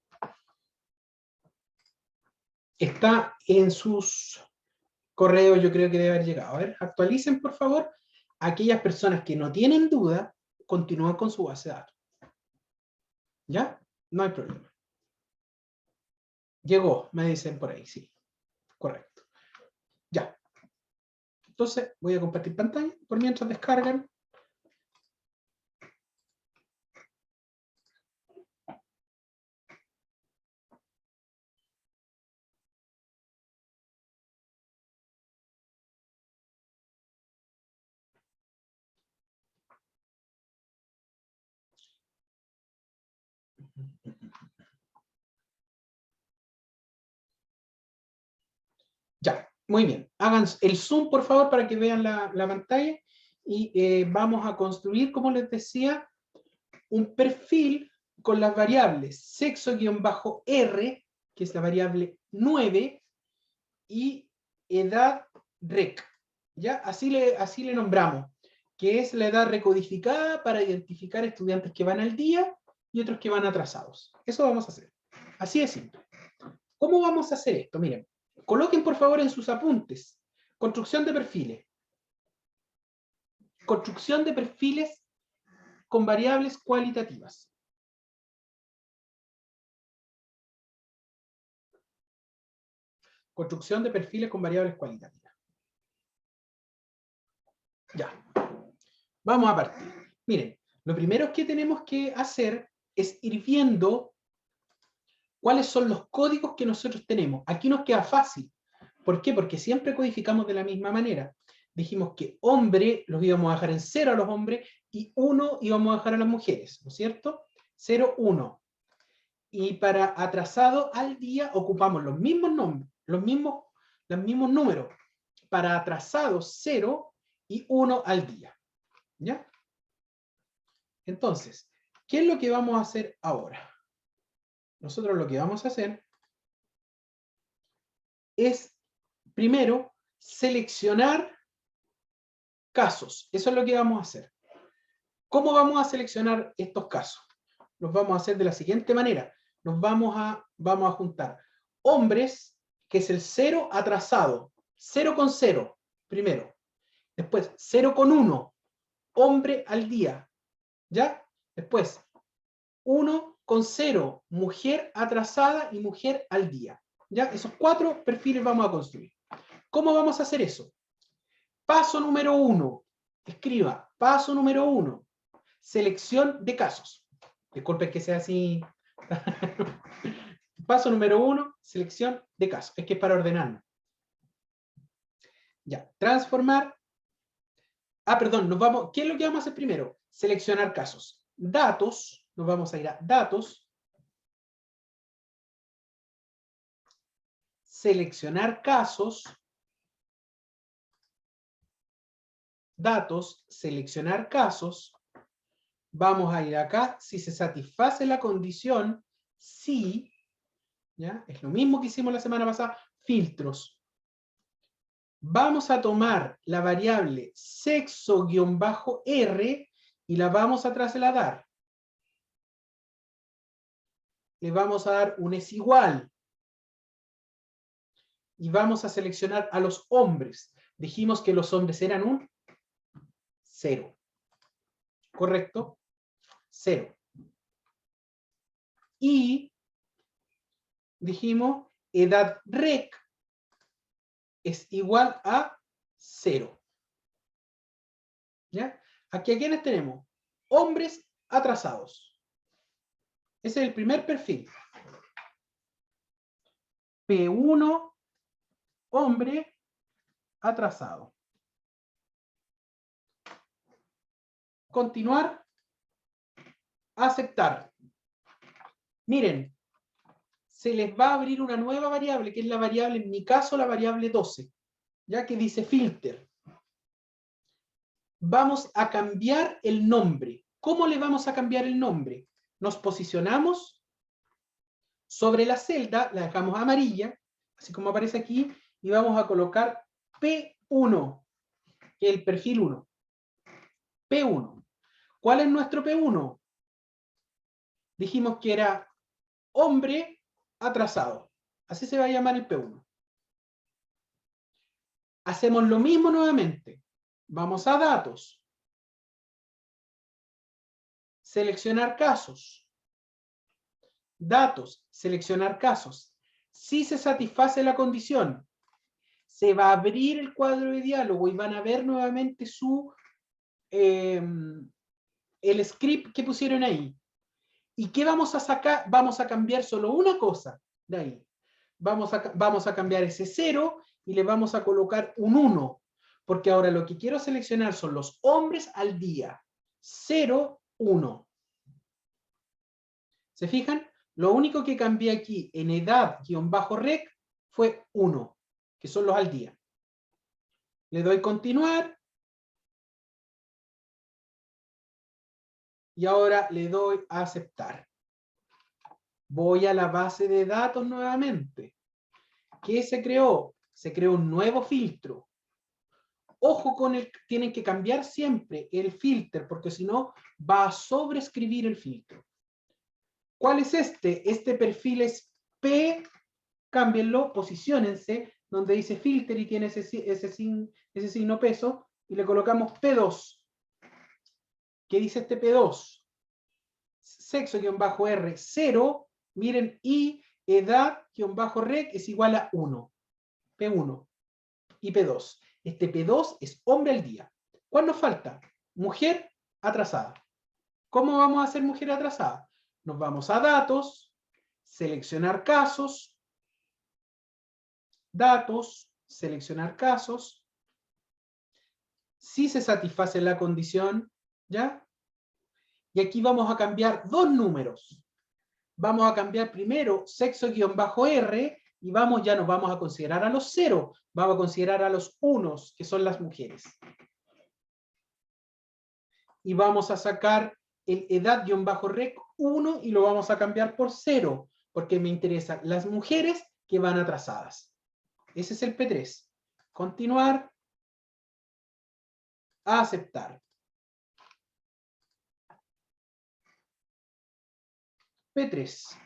Está en sus correos, yo creo que debe haber llegado. A ver, actualicen, por favor. Aquellas personas que no tienen duda, continúan con su base de datos. ¿Ya? No hay problema. Llegó, me dicen por ahí, sí. Correcto. Ya. Entonces, voy a compartir pantalla por mientras descargan. Ya, muy bien. Hagan el zoom, por favor, para que vean la pantalla. Y vamos a construir, como les decía, un perfil con las variables sexo-r, que es la variable 9, y edad rec. ¿Ya? Así le nombramos, que es la edad recodificada para identificar estudiantes que van al día y otros que van atrasados. Eso vamos a hacer. Así de simple. ¿Cómo vamos a hacer esto? Miren, coloquen por favor en sus apuntes, construcción de perfiles. Construcción de perfiles con variables cualitativas. Construcción de perfiles con variables cualitativas. Ya. Vamos a partir. Miren, lo primero que tenemos que hacer es ir viendo cuáles son los códigos que nosotros tenemos. Aquí nos queda fácil. ¿Por qué? Porque siempre codificamos de la misma manera. Dijimos que hombre los íbamos a dejar en 0 a los hombres y 1 íbamos a dejar a las mujeres, ¿no es cierto? 0, 1. Y para atrasado al día ocupamos los mismos nombres, los mismos números. Para atrasados 0 y 1 al día. ¿Ya? Entonces, ¿qué es lo que vamos a hacer ahora? Nosotros lo que vamos a hacer es, primero, seleccionar casos. Eso es lo que vamos a hacer. ¿Cómo vamos a seleccionar estos casos? Los vamos a hacer de la siguiente manera. Vamos a juntar hombres, que es el 0 atrasado. 0 con 0, primero. Después, 0 con 1, hombre al día. ¿Ya? Después, 1 con 0, mujer atrasada y mujer al día. ¿Ya? Esos 4 perfiles vamos a construir. ¿Cómo vamos a hacer eso? Paso número 1. Escriba, paso número 1. Selección de casos. Disculpen que sea así. Paso número 1, selección de casos. Es que es para ordenarnos. Ya, transformar. Perdón, ¿qué es lo que vamos a hacer primero? Seleccionar casos. Datos, nos vamos a ir a datos. Seleccionar casos. Datos, seleccionar casos. Vamos a ir acá, si se satisface la condición, sí, ¿ya? Es lo mismo que hicimos la semana pasada, filtros. Vamos a tomar la variable sexo-r y la vamos a trasladar. Le vamos a dar un es igual. Y vamos a seleccionar a los hombres. Dijimos que los hombres eran un 0. ¿Correcto? 0. Y dijimos edad rec es igual a 0. ¿Ya? Aquí a quiénes tenemos? Hombres atrasados. Ese es el primer perfil. P1, hombre atrasado. Continuar. Aceptar. Miren, se les va a abrir una nueva variable, que es la variable, en mi caso, la variable 12, ya que dice filter. Vamos a cambiar el nombre. ¿Cómo le vamos a cambiar el nombre? Nos posicionamos sobre la celda, la dejamos amarilla, así como aparece aquí, y vamos a colocar P1, que es el perfil 1. P1. ¿Cuál es nuestro P1? Dijimos que era hombre atrasado. Así se va a llamar el P1. Hacemos lo mismo nuevamente. Vamos a datos. Seleccionar casos. Datos, seleccionar casos. Si se satisface la condición, se va a abrir el cuadro de diálogo y van a ver nuevamente el script que pusieron ahí. ¿Y qué vamos a sacar? Vamos a cambiar solo una cosa de ahí. Vamos a cambiar ese 0 y le vamos a colocar un 1. Porque ahora lo que quiero seleccionar son los hombres al día. 0, 1. ¿Se fijan? Lo único que cambié aquí en edad-rec fue 1, que son los al día. Le doy continuar. Y ahora le doy a aceptar. Voy a la base de datos nuevamente. ¿Qué se creó? Se creó un nuevo filtro. Ojo con tienen que cambiar siempre el filtro, porque si no va a sobreescribir el filtro. ¿Cuál es este? Este perfil es P, cámbienlo, posiciónense, donde dice filter y tiene ese signo peso, y le colocamos P2. ¿Qué dice este P2? Sexo-R 0, miren, y edad-rec es igual a 1. P1 y P2. Este P2 es hombre al día. ¿Cuál nos falta? Mujer atrasada. ¿Cómo vamos a hacer mujer atrasada? Nos vamos a datos, seleccionar casos, datos, seleccionar casos. Si se satisface la condición, ¿ya? Y aquí vamos a cambiar dos números. Vamos a cambiar primero sexo-r y ya nos vamos a considerar a los 0. Vamos a considerar a los 1, que son las mujeres. Y vamos a sacar el edad-rec 1 y lo vamos a cambiar por 0, porque me interesan las mujeres que van atrasadas. Ese es el P3. Continuar. Aceptar. P3.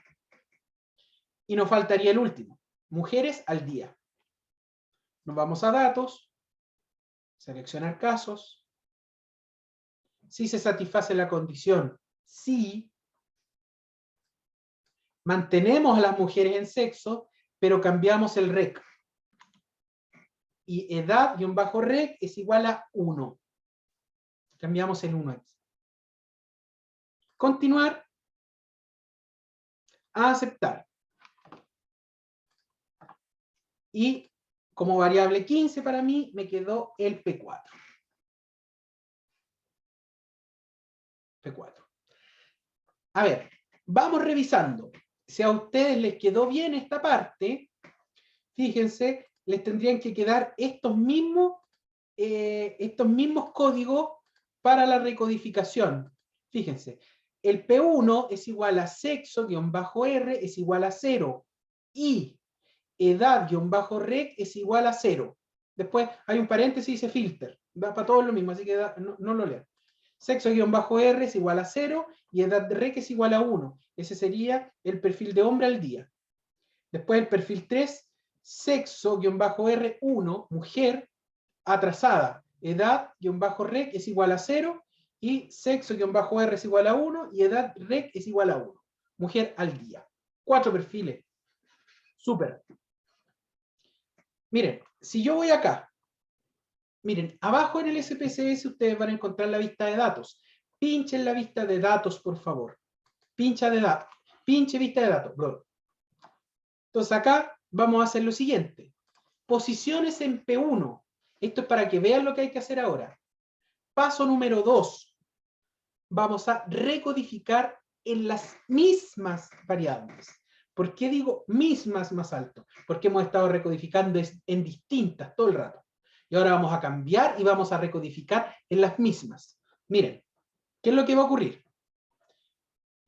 Y nos faltaría el último. Mujeres al día. Nos vamos a datos. Seleccionar casos. Si se satisface la condición, sí. Mantenemos a las mujeres en sexo, pero cambiamos el rec. Y edad-rec es igual a 1. Cambiamos el 1 aquí. Continuar. A aceptar. Y como variable 15 para mí me quedó el P4. P4. A ver, vamos revisando. Si a ustedes les quedó bien esta parte, fíjense, les tendrían que quedar estos mismos códigos para la recodificación. Fíjense, el P1 es igual a sexo-r es igual a 0. Y edad-rec es igual a 0. Después hay un paréntesis y dice filter. Va para todos lo mismo, así que no lo lean. Sexo-R es igual a 0 y edad-rec es igual a 1. Ese sería el perfil de hombre al día. Después el perfil 3, sexo-R1, mujer, atrasada. Edad-rec es igual a 0 y sexo-R es igual a 1 y edad-rec es igual a 1. Mujer al día. 4 perfiles. Súper. Miren, si yo voy acá, miren, abajo en el SPSS ustedes van a encontrar la vista de datos. Pinchen la vista de datos, por favor. Pinche vista de datos. Entonces acá vamos a hacer lo siguiente. Posiciones en P1. Esto es para que vean lo que hay que hacer ahora. Paso número 2. Vamos a recodificar en las mismas variables. ¿Por qué digo mismas más alto? Porque hemos estado recodificando en distintas todo el rato. Y ahora vamos a cambiar y vamos a recodificar en las mismas. Miren, ¿qué es lo que va a ocurrir?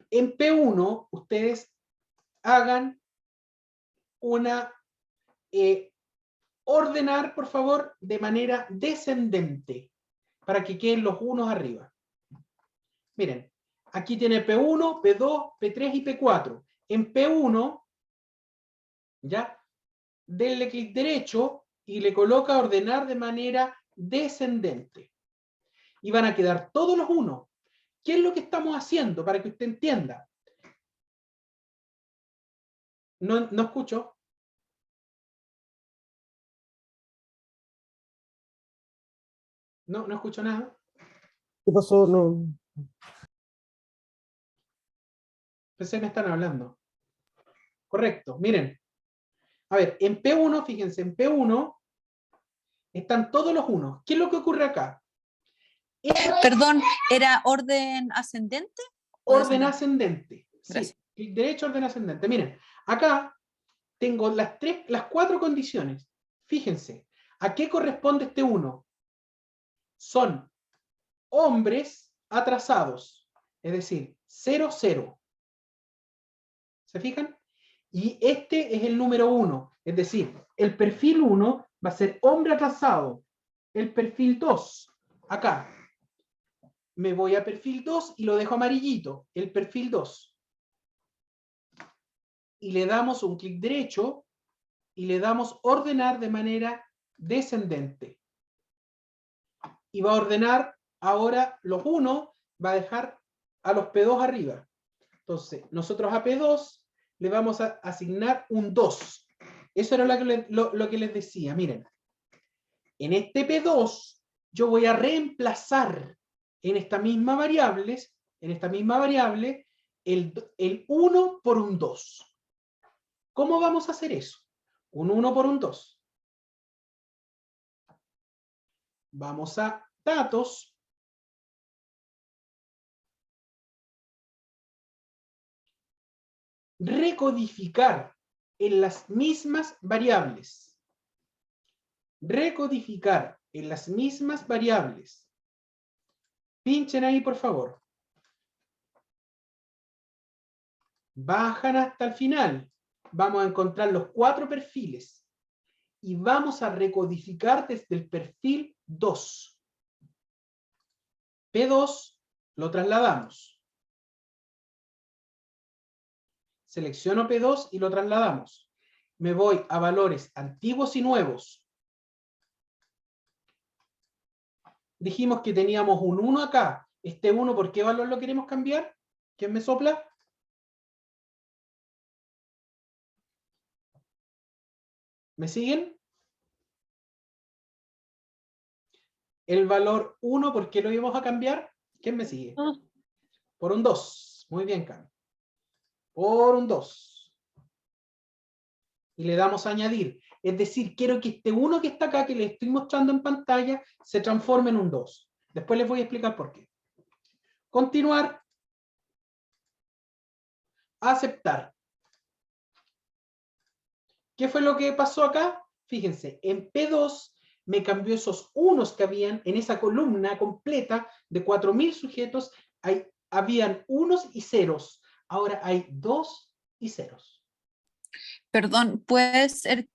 En P1 ustedes hagan una ordenar, por favor, de manera descendente, para que queden los unos arriba. Miren, aquí tiene P1, P2, P3 y P4. En P1, ya, denle clic derecho y le coloca ordenar de manera descendente. Y van a quedar todos los unos. ¿Qué es lo que estamos haciendo para que usted entienda? No escucho. No escucho nada. ¿Qué pasó? No. Pensé que me están hablando. Correcto, miren. A ver, en P1, fíjense, en P1 están todos los unos. ¿Qué es lo que ocurre acá? Perdón, ¿era orden ascendente? Orden ascendente. Gracias. Sí, clic derecho, orden ascendente. Miren, acá tengo las 4 condiciones. Fíjense, ¿a qué corresponde este 1? Son hombres atrasados, es decir, 0, 0. ¿Se fijan? Y este es el número 1, es decir, el perfil 1 va a ser hombre atrasado. El perfil 2, acá, me voy a perfil 2 y lo dejo amarillito, el perfil 2. Y le damos un clic derecho y le damos ordenar de manera descendente. Y va a ordenar ahora los 1, va a dejar a los P2 arriba. Entonces, nosotros a P2 le vamos a asignar un 2. Eso era lo que les decía. Miren, en este P2 yo voy a reemplazar en esta misma variable, el 1 por un 2. ¿Cómo vamos a hacer eso? Un 1 por un 2. Vamos a datos. Recodificar en las mismas variables. Recodificar en las mismas variables. Pinchen ahí, por favor. Bajan hasta el final. Vamos a encontrar los 4 perfiles. Y vamos a recodificar desde el perfil 2. P2 lo trasladamos. Selecciono P2 y lo trasladamos. Me voy a valores antiguos y nuevos. Dijimos que teníamos un 1 acá. Este 1, ¿por qué valor lo queremos cambiar? ¿Quién me sopla? ¿Me siguen? El valor 1, ¿por qué lo íbamos a cambiar? ¿Quién me sigue? Por un 2. Muy bien, Cam. Por un 2. Y le damos a añadir. Es decir, quiero que este 1 que está acá, que les estoy mostrando en pantalla, se transforme en un 2. Después les voy a explicar por qué. Continuar. Aceptar. ¿Qué fue lo que pasó acá? Fíjense, en P2 me cambió esos unos que habían en esa columna completa de 4000 sujetos. Habían unos y ceros. Ahora hay 2 y ceros. Perdón, puede ser,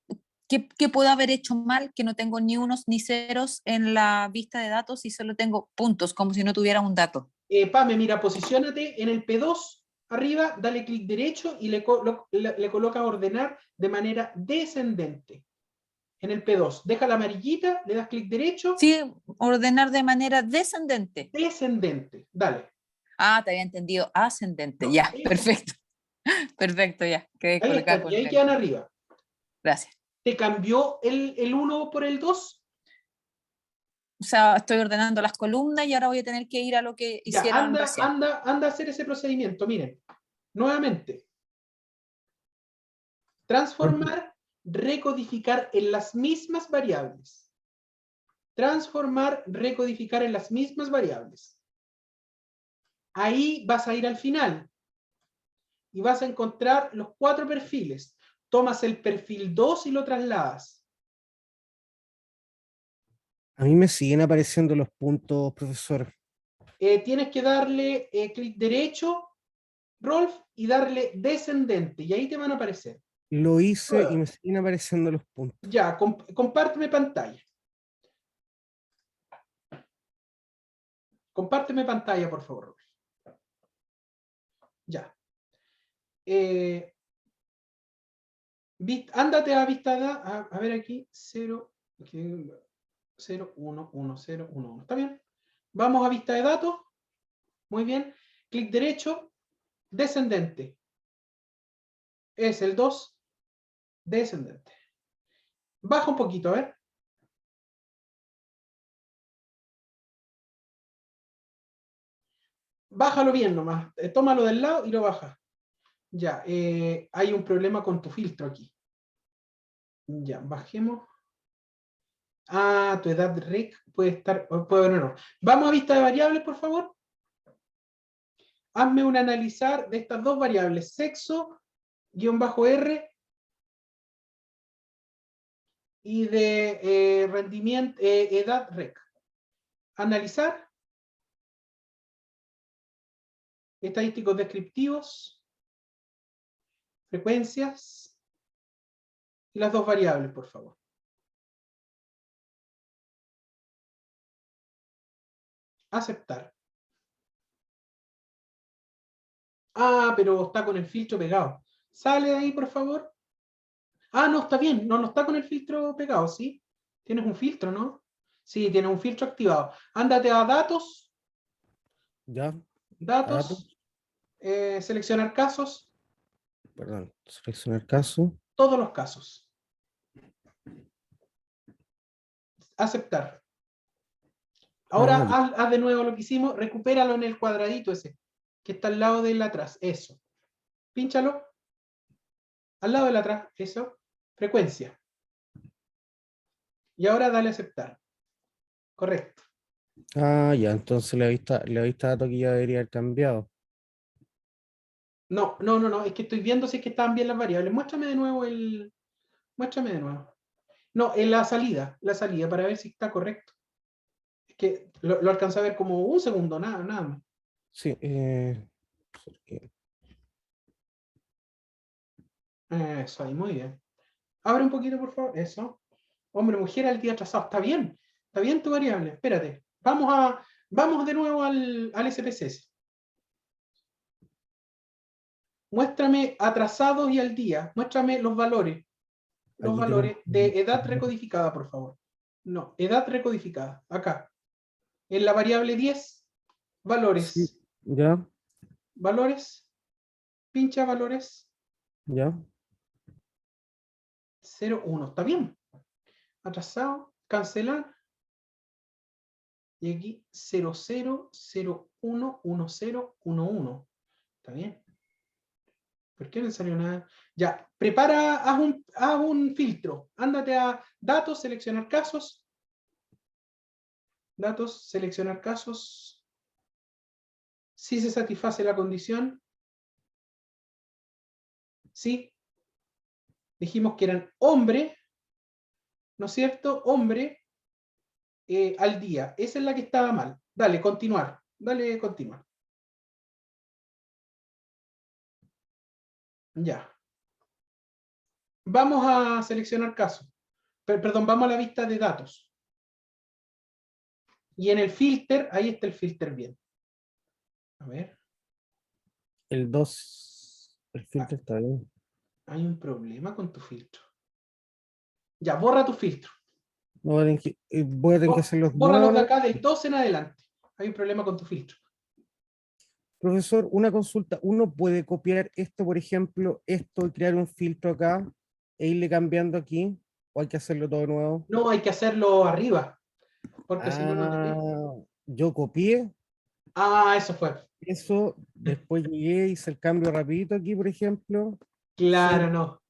¿qué puedo haber hecho mal? Que no tengo ni unos ni ceros en la vista de datos y solo tengo puntos, como si no tuviera un dato. Pame, mira, posiciónate en el P2 arriba, dale clic derecho y le coloca ordenar de manera descendente. En el P2, deja la amarillita, le das clic derecho. Sí, ordenar de manera descendente. Descendente, dale. Ah, te había entendido, ascendente. No, Ya, eso. perfecto. Perfecto, ya. Quedé Ahí colocada está, con y ahí el- quedan arriba. Gracias. ¿Te cambió el 1 por el 2? O sea, estoy ordenando las columnas y ahora voy a tener que ir a lo que Ya, hicieron recién. anda a hacer ese procedimiento. Miren, nuevamente. Transformar, recodificar en las mismas variables. Transformar, recodificar en las mismas variables. Ahí vas a ir al final y vas a encontrar los 4 perfiles. Tomas el perfil 2 y lo trasladas. A mí me siguen apareciendo los puntos, profesor. Tienes que darle clic derecho, Rolf, y darle descendente, y ahí te van a aparecer. Lo hice y me siguen apareciendo los puntos. Ya, compárteme pantalla. Compárteme pantalla, por favor, Rolf. Ya. Ándate a vista, a ver aquí, 0, 0, 1, 1, 0, 1, 1. ¿Está bien? Vamos a vista de datos. Muy bien. Clic derecho, descendente. Es el 2, descendente. Baja un poquito, a ver. Bájalo bien nomás. Tómalo del lado y lo baja. Ya, hay un problema con tu filtro aquí. Ya, bajemos. Ah, tu edad rec puede haber un error. Vamos a vista de variables, por favor. Hazme un analizar de estas dos variables, sexo, -R, y de rendimiento, edad rec. Analizar. Estadísticos descriptivos. Frecuencias. Y las dos variables, por favor. Aceptar. Ah, pero está con el filtro pegado. Sale de ahí, por favor. Ah, no, está bien. No, no está con el filtro pegado, ¿sí? Tienes un filtro, ¿no? Sí, tienes un filtro activado. Ándate a datos. ¿Ya? Datos. Seleccionar casos. Perdón, seleccionar caso. Todos los casos. Aceptar. Ahora haz de nuevo lo que hicimos. Recupéralo en el cuadradito ese, que está al lado del atrás. Eso. Pínchalo. Al lado del atrás. Eso. Frecuencia. Y ahora dale a aceptar. Correcto. Ah, ya, entonces la vista dato que ya debería haber cambiado. No, no, no, no. Es que estoy viendo si es que estaban bien las variables. Muéstrame de nuevo el. Muéstrame de nuevo. No, en la salida, para ver si está correcto. Es que lo alcancé a ver como un segundo, nada más. Sí, Eso ahí, muy bien. Abre un poquito, por favor. Eso. Hombre, mujer al día atrasado. Está bien. Está bien tu variable. Espérate. Vamos de nuevo al SPSS. Muéstrame atrasados y al día. Muéstrame los valores. Los aquí valores tengo- de edad recodificada, por favor. No, edad recodificada. Acá. En la variable 10, valores. Sí, ya, Valores. Pincha valores. ya. 0, 1. ¿Está bien? Atrasado. Cancelar. Y aquí 0, 0, 0, 1, 1, 0, 1, 1. ¿Está bien? ¿Por qué no salió nada? Ya, prepara, haz un filtro. Ándate a datos, seleccionar casos. Datos, seleccionar casos. Si se satisface la condición. Sí. Dijimos que eran hombre, ¿no es cierto? Hombre al día. Esa es la que estaba mal. Dale, continuar. Dale, continuar. Ya. vamos a seleccionar casos. Perdón, vamos a la vista de datos. Y en el filter, ahí está el filter bien. A ver, El 2, el filtro está bien. hay un problema con tu filtro. Ya, borra tu filtro. No, voy a tener que hacerlos de Borra los nuevo, de ¿no? acá del 2 en adelante. Hay un problema con tu filtro. Profesor, una consulta. ¿Uno puede copiar esto, por ejemplo, esto y crear un filtro acá e irle cambiando aquí? ¿O hay que hacerlo todo de nuevo? No, hay que hacerlo arriba. Porque si no, no te ve. Ah, yo copié Ah, eso fue. eso, después llegué, hice el cambio rapidito aquí, por ejemplo. Claro, Cero, no.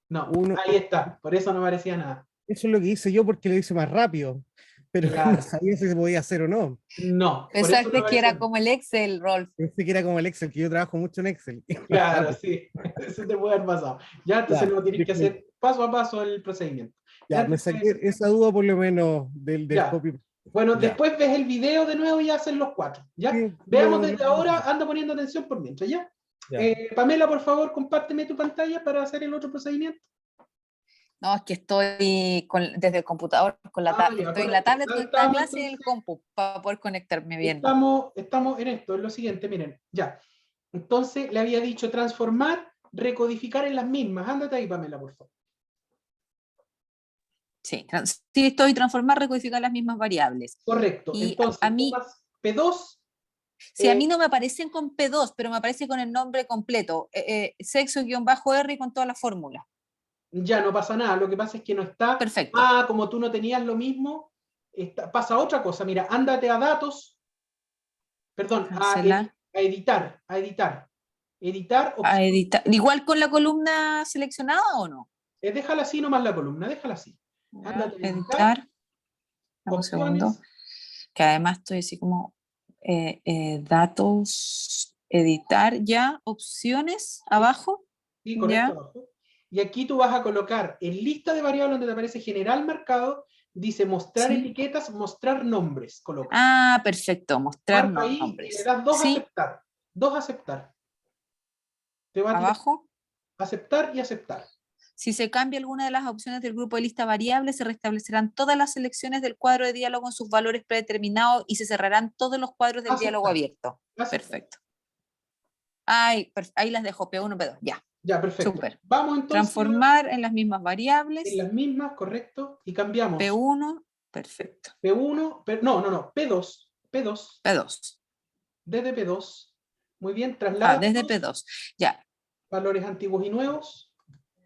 No, uno. ahí está. Por eso no parecía nada. Eso es lo que hice yo porque lo hice más rápido, pero no Claro. sabía si se podía hacer o no. No, por eso no Pensaste que era parecía. como el Excel, Rolf. Pensé que era como el Excel, que yo trabajo mucho en Excel. Es más Claro, rápido. sí. Eso te puede haber pasado. Ya, entonces Ya, no tienes que disculpe. hacer paso a paso el procedimiento. Ya, Ya, me entonces, saqué esa duda por lo menos del ya. copy. Bueno, Ya. después ves el video de nuevo y hacen los 4. ¿Ya? Sí, Veamos desde ahora, anda poniendo atención por mientras, ¿ya? ya. Pamela, por favor, compárteme tu pantalla para hacer el otro procedimiento. No, es que estoy desde el computador, Ya, estoy en la correcto. tablet Ahí conectada a estamos, clase y en el entonces, compu para poder conectarme bien. estamos en esto, en lo siguiente, miren, ya. Entonces, le había dicho transformar, recodificar en las mismas. Ándate ahí, Pamela, por favor. Sí, sí, estoy transformar, recodificar las mismas variables. Correcto. Y Entonces, a mí, tomas P2. si a mí no me aparecen con P2, pero me aparece con el nombre completo, sexo-R con toda la fórmula. Ya no pasa nada, lo que pasa es que no está. Perfecto. Ah, como tú no tenías lo mismo, pasa otra cosa. Mira, ándate a datos, perdón, Cancelar. a editar, editar, A editar. ¿Igual con la columna seleccionada o no? déjala así nomás la columna, déjala así. Ya, Ándate a editar, editar. Dame un segundo. opciones, Que además estoy así como datos, editar ya, opciones abajo. sí, correcto, Ya. abajo. Y aquí tú vas a colocar en lista de variables donde te aparece general marcado, dice mostrar Sí. etiquetas, mostrar nombres, coloca. Ah, perfecto, mostrar Marca ahí y le nombres. das dos Sí, aceptar, dos aceptar. Te va a tirar abajo. aceptar y aceptar. Si se cambia alguna de las opciones del grupo de lista variable, se restablecerán todas las selecciones del cuadro de diálogo en sus valores predeterminados y se cerrarán todos los cuadros del diálogo Aceptar. abierto. Aceptar. Perfecto. Ahí las dejo, P1, P2, ya. Ya, perfecto. Súper. Vamos entonces Transformar en las mismas en variables. las mismas, correcto, y cambiamos P1, perfecto. P1, no, P2, P2. desde P2, muy bien, Ah, traslada desde P2. Ya. valores antiguos y nuevos,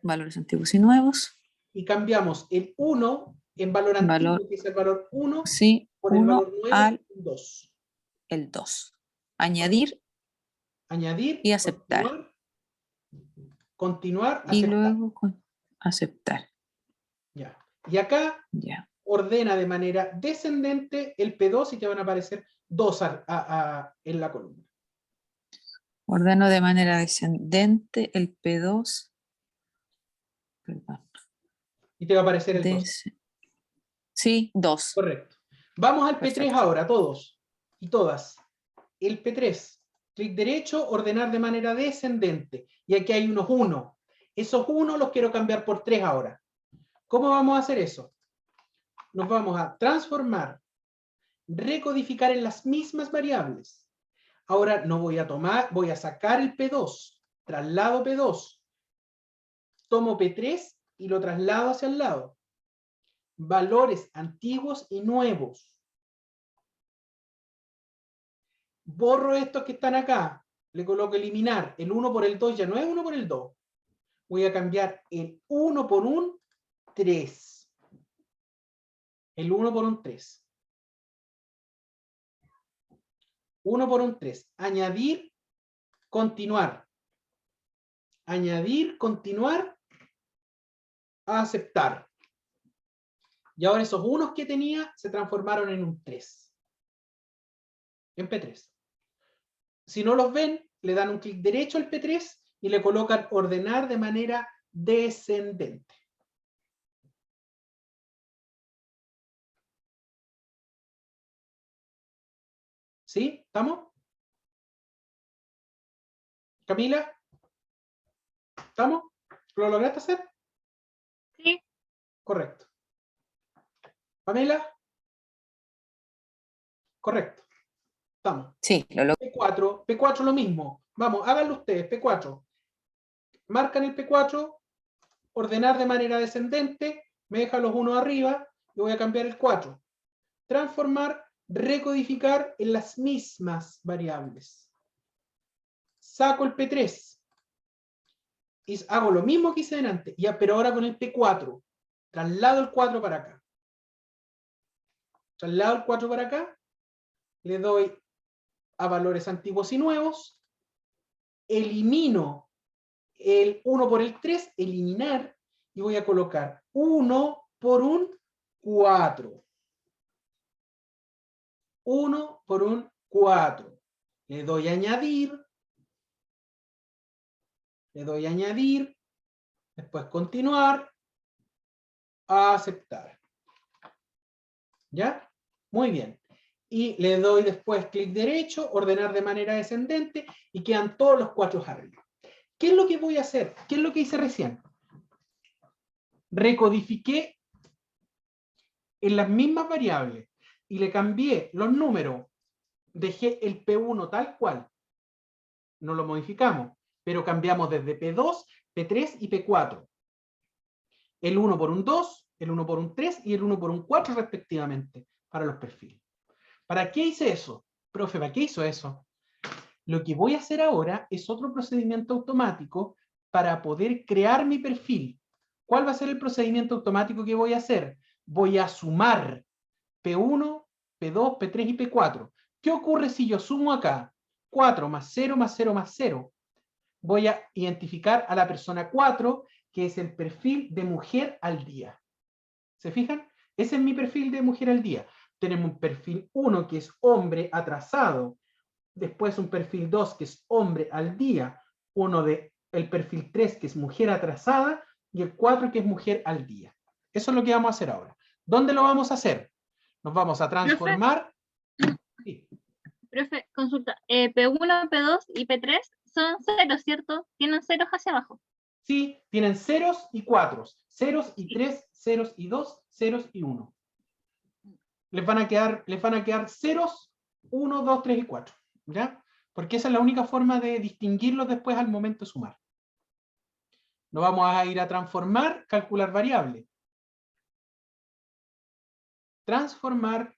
Valores antiguos y nuevos. y cambiamos el 1 en valor antiguo, que es el valor 1, Sí, por el 1 valor 9, al 2. el 2. Añadir Añadir, y aceptar. continuar, Y aceptar. luego aceptar. Ya. Y acá Ya. ordena de manera descendente el P2 y te van a aparecer 2 en la columna. Ordeno de manera descendente el P2. Perdón. Y te va a aparecer el 2. Sí, 2. Correcto. Vamos al P3 Perfecto. ahora, todos y todas. El P3, clic derecho, ordenar de manera descendente. Y aquí hay unos 1. Esos 1 los quiero cambiar por 3 ahora. ¿Cómo vamos a hacer eso? Nos vamos a transformar, recodificar en las mismas variables. Ahora no voy a tomar, voy a sacar el P2, traslado P2, tomo P3 y lo traslado hacia el lado. Valores antiguos y nuevos. Borro estos que están acá, le coloco eliminar, el 1 por el 2 ya no es 1 por el 2. Voy a cambiar el 1 por un 3. El 1 por un 3. 1 por un 3. Añadir, continuar. Añadir, continuar, aceptar. Y ahora esos unos que tenía se transformaron en un 3. En P3. Si no los ven, le dan un clic derecho al P3 y le colocan ordenar de manera descendente. ¿Sí? ¿Estamos? ¿Camila? ¿Estamos? ¿Lo lograste hacer? Sí. Correcto. Pamela. Correcto. Estamos. Sí, lo P4 lo mismo. Vamos, háganlo ustedes, P4. Marcan el P4, ordenar de manera descendente, me deja los 1 arriba, y voy a cambiar el 4. Transformar, recodificar en las mismas variables. Saco el P3. Y hago lo mismo que hice antes, pero ahora con el P4. Traslado el 4 para acá. Traslado el 4 para acá. Le doy a valores antiguos y nuevos. Elimino el 1 por el 3, eliminar, y voy a colocar 1 por un 4. 1 por un 4. Le doy a añadir. Le doy a añadir. Después continuar. A aceptar. ¿Ya? Muy bien. Y le doy después clic derecho, ordenar de manera descendente, y quedan todos los 4 arriba. ¿Qué es lo que voy a hacer? ¿Qué es lo que hice recién? Recodifiqué en las mismas variables y le cambié los números. Dejé el P1 tal cual. No lo modificamos, pero cambiamos desde P2, P3 y P4. El 1 por un 2, el 1 por un 3 y el 1 por un 4 respectivamente para los perfiles. ¿Para qué hice eso? Profe, ¿para qué hizo eso? Lo que voy a hacer ahora es otro procedimiento automático para poder crear mi perfil. ¿Cuál va a ser el procedimiento automático que voy a hacer? Voy a sumar P1, P2, P3 y P4. ¿Qué ocurre si yo sumo acá? 4 más 0 más 0 más 0. Voy a identificar a la persona 4, que es el perfil de mujer al día. ¿Se fijan? Ese es mi perfil de mujer al día. Tenemos un perfil 1 que es hombre atrasado, después un perfil 2 que es hombre al día, el perfil 3 que es mujer atrasada y el 4 que es mujer al día. Eso es lo que vamos a hacer ahora. ¿Dónde lo vamos a hacer? Nos vamos a transformar. Sí. Profe, consulta. P1, P2 y P3 son ceros, ¿cierto? Tienen ceros hacia abajo. Sí, tienen ceros y cuatros. Ceros y 3, ceros y 2, ceros y 1. Les van a quedar ceros, 1, 2, 3 y 4. ¿Ya? Porque esa es la única forma de distinguirlos después al momento de sumar. Nos vamos a ir a transformar, calcular variable. Transformar,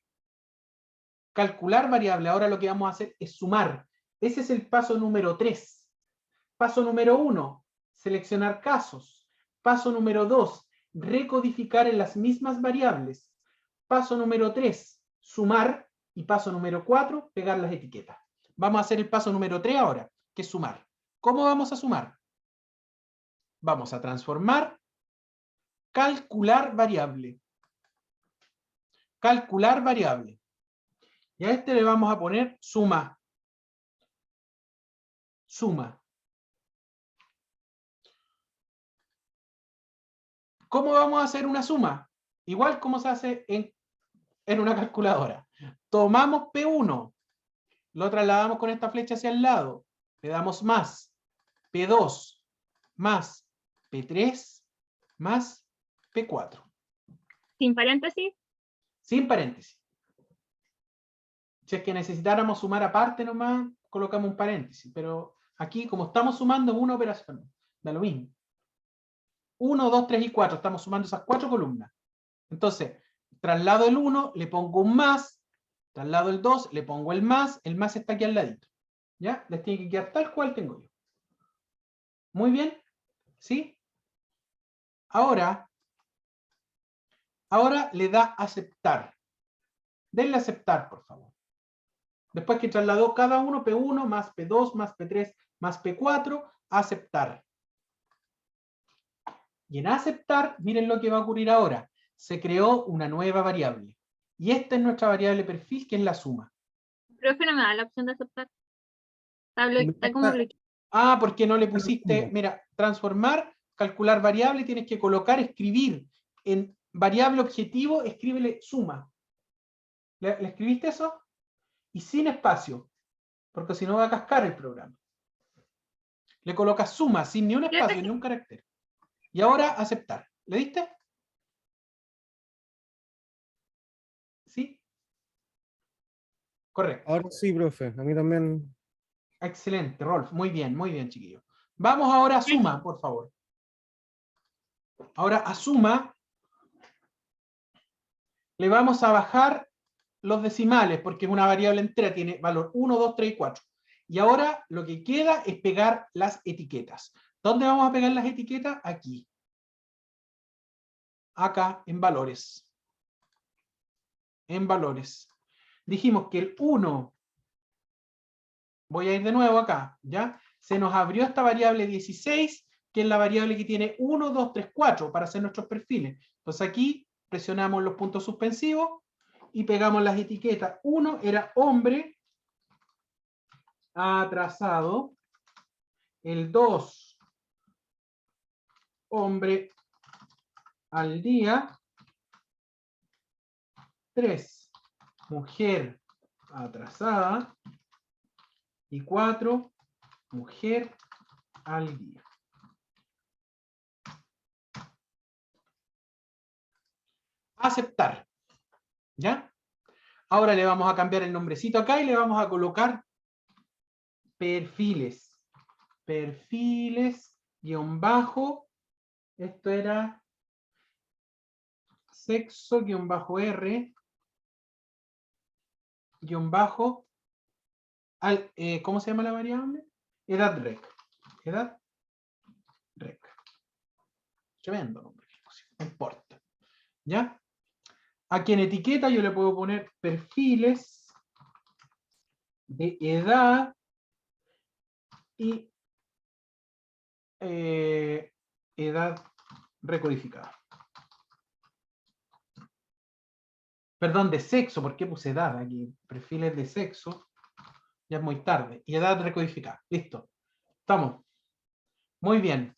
calcular variable. Ahora lo que vamos a hacer es sumar. Ese es el paso número 3. Paso número 1, seleccionar casos. Paso número 2, recodificar en las mismas variables. Paso número 3, sumar. Y paso número 4, pegar las etiquetas. Vamos a hacer el paso número 3 ahora, que es sumar. ¿Cómo vamos a sumar? Vamos a transformar, calcular variable. Calcular variable. Y a este le vamos a poner suma. Suma. ¿Cómo vamos a hacer una suma? Igual como se hace en una calculadora. Tomamos P1, lo trasladamos con esta flecha hacia el lado, le damos más P2 más P3 más P4. Sin paréntesis. Sin paréntesis. Si es que necesitáramos sumar aparte nomás, colocamos un paréntesis. Pero aquí, como estamos sumando una operación, da lo mismo. 1, 2, 3 y 4. Estamos sumando esas 4 columnas. Entonces, traslado el 1, le pongo un más. Traslado el 2, le pongo el más está aquí al ladito. ¿Ya? Les tiene que quedar tal cual tengo yo. Muy bien. ¿Sí? Ahora le da aceptar. Denle aceptar, por favor. Después que trasladó cada uno, P1 más P2 más P3 más P4, aceptar. Y en aceptar, miren lo que va a ocurrir ahora. Se creó una nueva variable. Y esta es nuestra variable perfil, que es la suma. Profe, no me da la opción de aceptar. Está como bloqueado. Ah, porque no le pusiste, mira, transformar, calcular variable, tienes que colocar, escribir. En variable objetivo, escríbele suma. ¿Le escribiste eso? Y sin espacio, porque si no va a cascar el programa. Le colocas suma, sin ni un espacio, ni un carácter. Y ahora aceptar. ¿Le diste? ¿Sí? Correcto. Ahora sí, profe, a mí también. Excelente, Rolf. Muy bien, chiquillos. Vamos ahora a suma, por favor. Ahora a suma le vamos a bajar los decimales, porque es una variable entera, tiene valor 1, 2, 3 y 4. Y ahora lo que queda es pegar las etiquetas. ¿Dónde vamos a pegar las etiquetas? Aquí. Acá, en valores. En valores. Dijimos que el 1, voy a ir de nuevo acá, ¿ya? Se nos abrió esta variable 16, que es la variable que tiene 1, 2, 3, 4 para hacer nuestros perfiles. Entonces aquí presionamos los puntos suspensivos y pegamos las etiquetas. 1 era hombre atrasado. El 2, hombre al día. 3, mujer atrasada. Y 4, mujer al día. Aceptar. ¿Ya? Ahora le vamos a cambiar el nombrecito acá y le vamos a colocar perfiles. Perfiles, guión bajo. Esto era sexo, guión bajo R, guión bajo. ¿Cómo se llama la variable? Edad rec. Edad rec. Tremendo nombre. No importa. ¿Ya? Aquí en etiqueta yo le puedo poner perfiles de edad y edad recodificada. Perdón, de sexo, ¿por qué puse edad aquí? Perfiles de sexo, ya es muy tarde. Y edad recodificada. Listo. Estamos. Muy bien.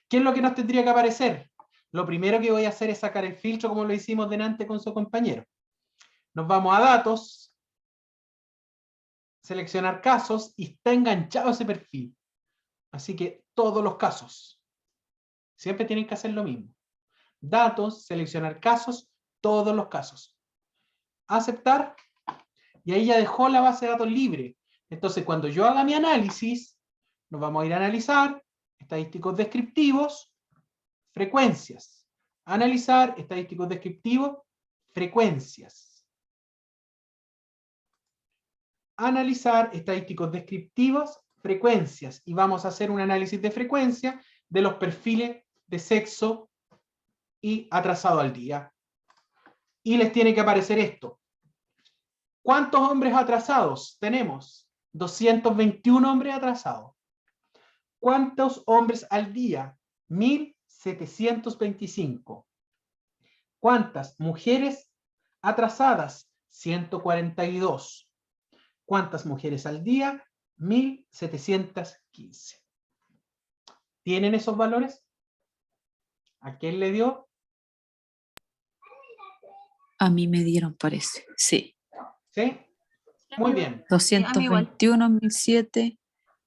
¿Qué es lo que nos tendría que aparecer? Lo primero que voy a hacer es sacar el filtro como lo hicimos delante con su compañero. Nos vamos a datos, seleccionar casos y está enganchado ese perfil. Así que todos los casos. Siempre tienen que hacer lo mismo. Datos, seleccionar casos, todos los casos. Aceptar. Y ahí ya dejó la base de datos libre. Entonces cuando yo haga mi análisis, nos vamos a ir a analizar estadísticos descriptivos, frecuencias. Analizar estadísticos descriptivos, frecuencias. Analizar estadísticos descriptivos, frecuencias. Y vamos a hacer un análisis de frecuencia de los perfiles de sexo y atrasado al día. Y les tiene que aparecer esto. ¿Cuántos hombres atrasados tenemos? 221 hombres atrasados. ¿Cuántos hombres al día? 1725. ¿Cuántas mujeres atrasadas? 142. ¿Cuántas mujeres al día? 1715. ¿Tienen esos valores? ¿A quién le dio? A mí me dieron, parece. Sí. ¿Sí? Muy bien. 221, 1007,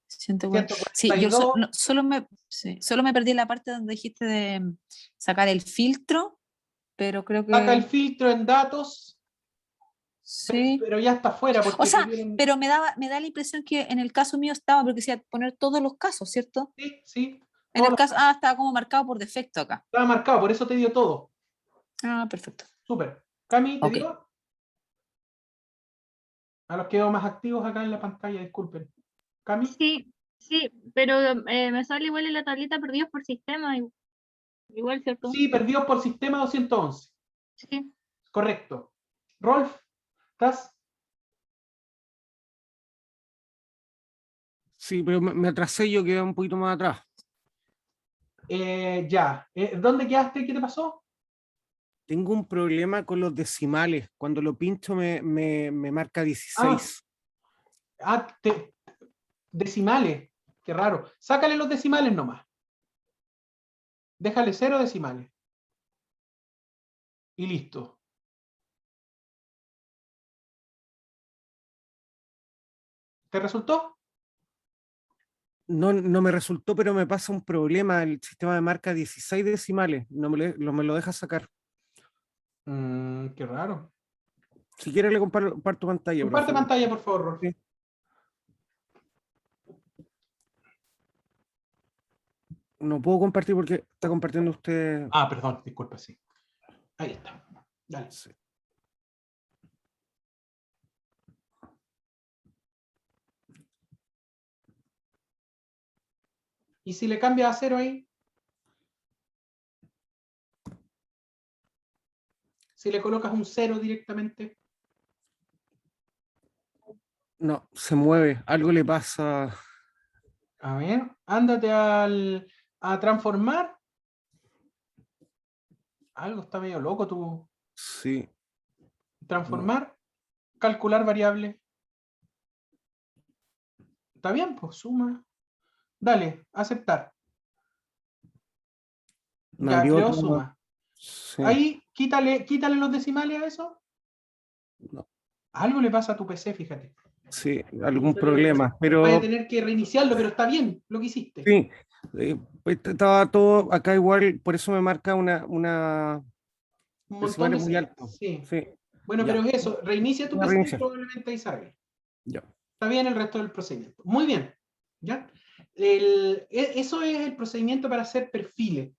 140. Sí, yo 142. solo me perdí la parte donde dijiste de sacar el filtro, pero creo Saca el que filtro en datos, sí. pero ya está fuera. Porque O sea, tuvieron- pero me da la impresión que en el caso mío estaba, porque decía poner todos los casos, ¿cierto? Sí, sí. En el caso, estaba como marcado por defecto acá. Estaba marcado, por eso te dio todo. Ah, perfecto. Súper. Cami, ¿te Ok. dio? A los que veo más activos acá en la pantalla, disculpen. Cami. Sí, pero me sale igual en la tablita perdidos por sistema. Igual, ¿cierto? Sí, perdió por sistema 211. Sí. Correcto. Rolf, ¿estás? Sí, pero me atrasé, yo quedé un poquito más atrás. Ya. ¿Dónde quedaste? ¿Qué te pasó? Tengo un problema con los decimales. Cuando lo pincho me marca 16. Decimales. Qué raro. Sácale los decimales nomás. Déjale 0 decimales. Y listo. ¿Te resultó? No, no me resultó, pero me pasa un problema. El sistema de marca 16 decimales. No me lo deja sacar. Qué raro. Si quiere le comparto pantalla, Comparte profe. pantalla, por favor, Rolf. Sí. No puedo compartir porque está compartiendo usted. Ah, perdón, disculpa, sí. Ahí está. Dale. Sí. ¿Y si le cambia a 0 ahí? Si le colocas un 0 directamente. No, se mueve. Algo le pasa. A ver, ándate a transformar. Algo está medio loco tú. Sí. Transformar, calcular variable. ¿Está bien? Pues suma. Dale, aceptar. Me Ya, abrió creó otro. suma. Sí. Ahí, quítale los decimales a eso. No. Algo le pasa a tu PC, fíjate. Sí, algún Vaya problema. a Pero tener que reiniciarlo, pero está bien lo que hiciste. sí, estaba todo acá igual, por eso me marca una Un montón decimales de muy ceros. alto. Sí. Sí, Bueno, ya. pero es eso, reinicia tu Voy a PC y reiniciar. probablemente ahí salga. Ya. Está bien el resto del procedimiento. Muy bien. ¿Ya? Eso es el procedimiento para hacer perfiles.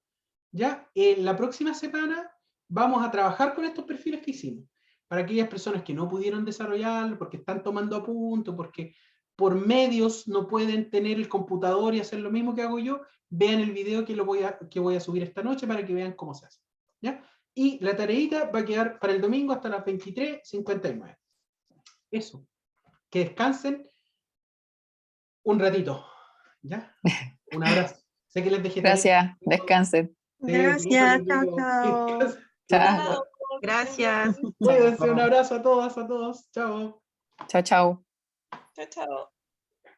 ¿Ya? La próxima semana vamos a trabajar con estos perfiles que hicimos. Para aquellas personas que no pudieron desarrollarlo, porque están tomando apuntes, porque por medios no pueden tener el computador y hacer lo mismo que hago yo, vean el video que voy a subir esta noche para que vean cómo se hace. ¿Ya? Y la tareita va a quedar para el domingo hasta las 23:59. Eso. Que descansen un ratito. ¿Ya? Un abrazo. Sé que les dejé Gracias, descansen. Gracias, chao, chao. Chao, Gracias. Cuídense, un abrazo a todas, a todos. Chao. chao, chao. Chao, chao.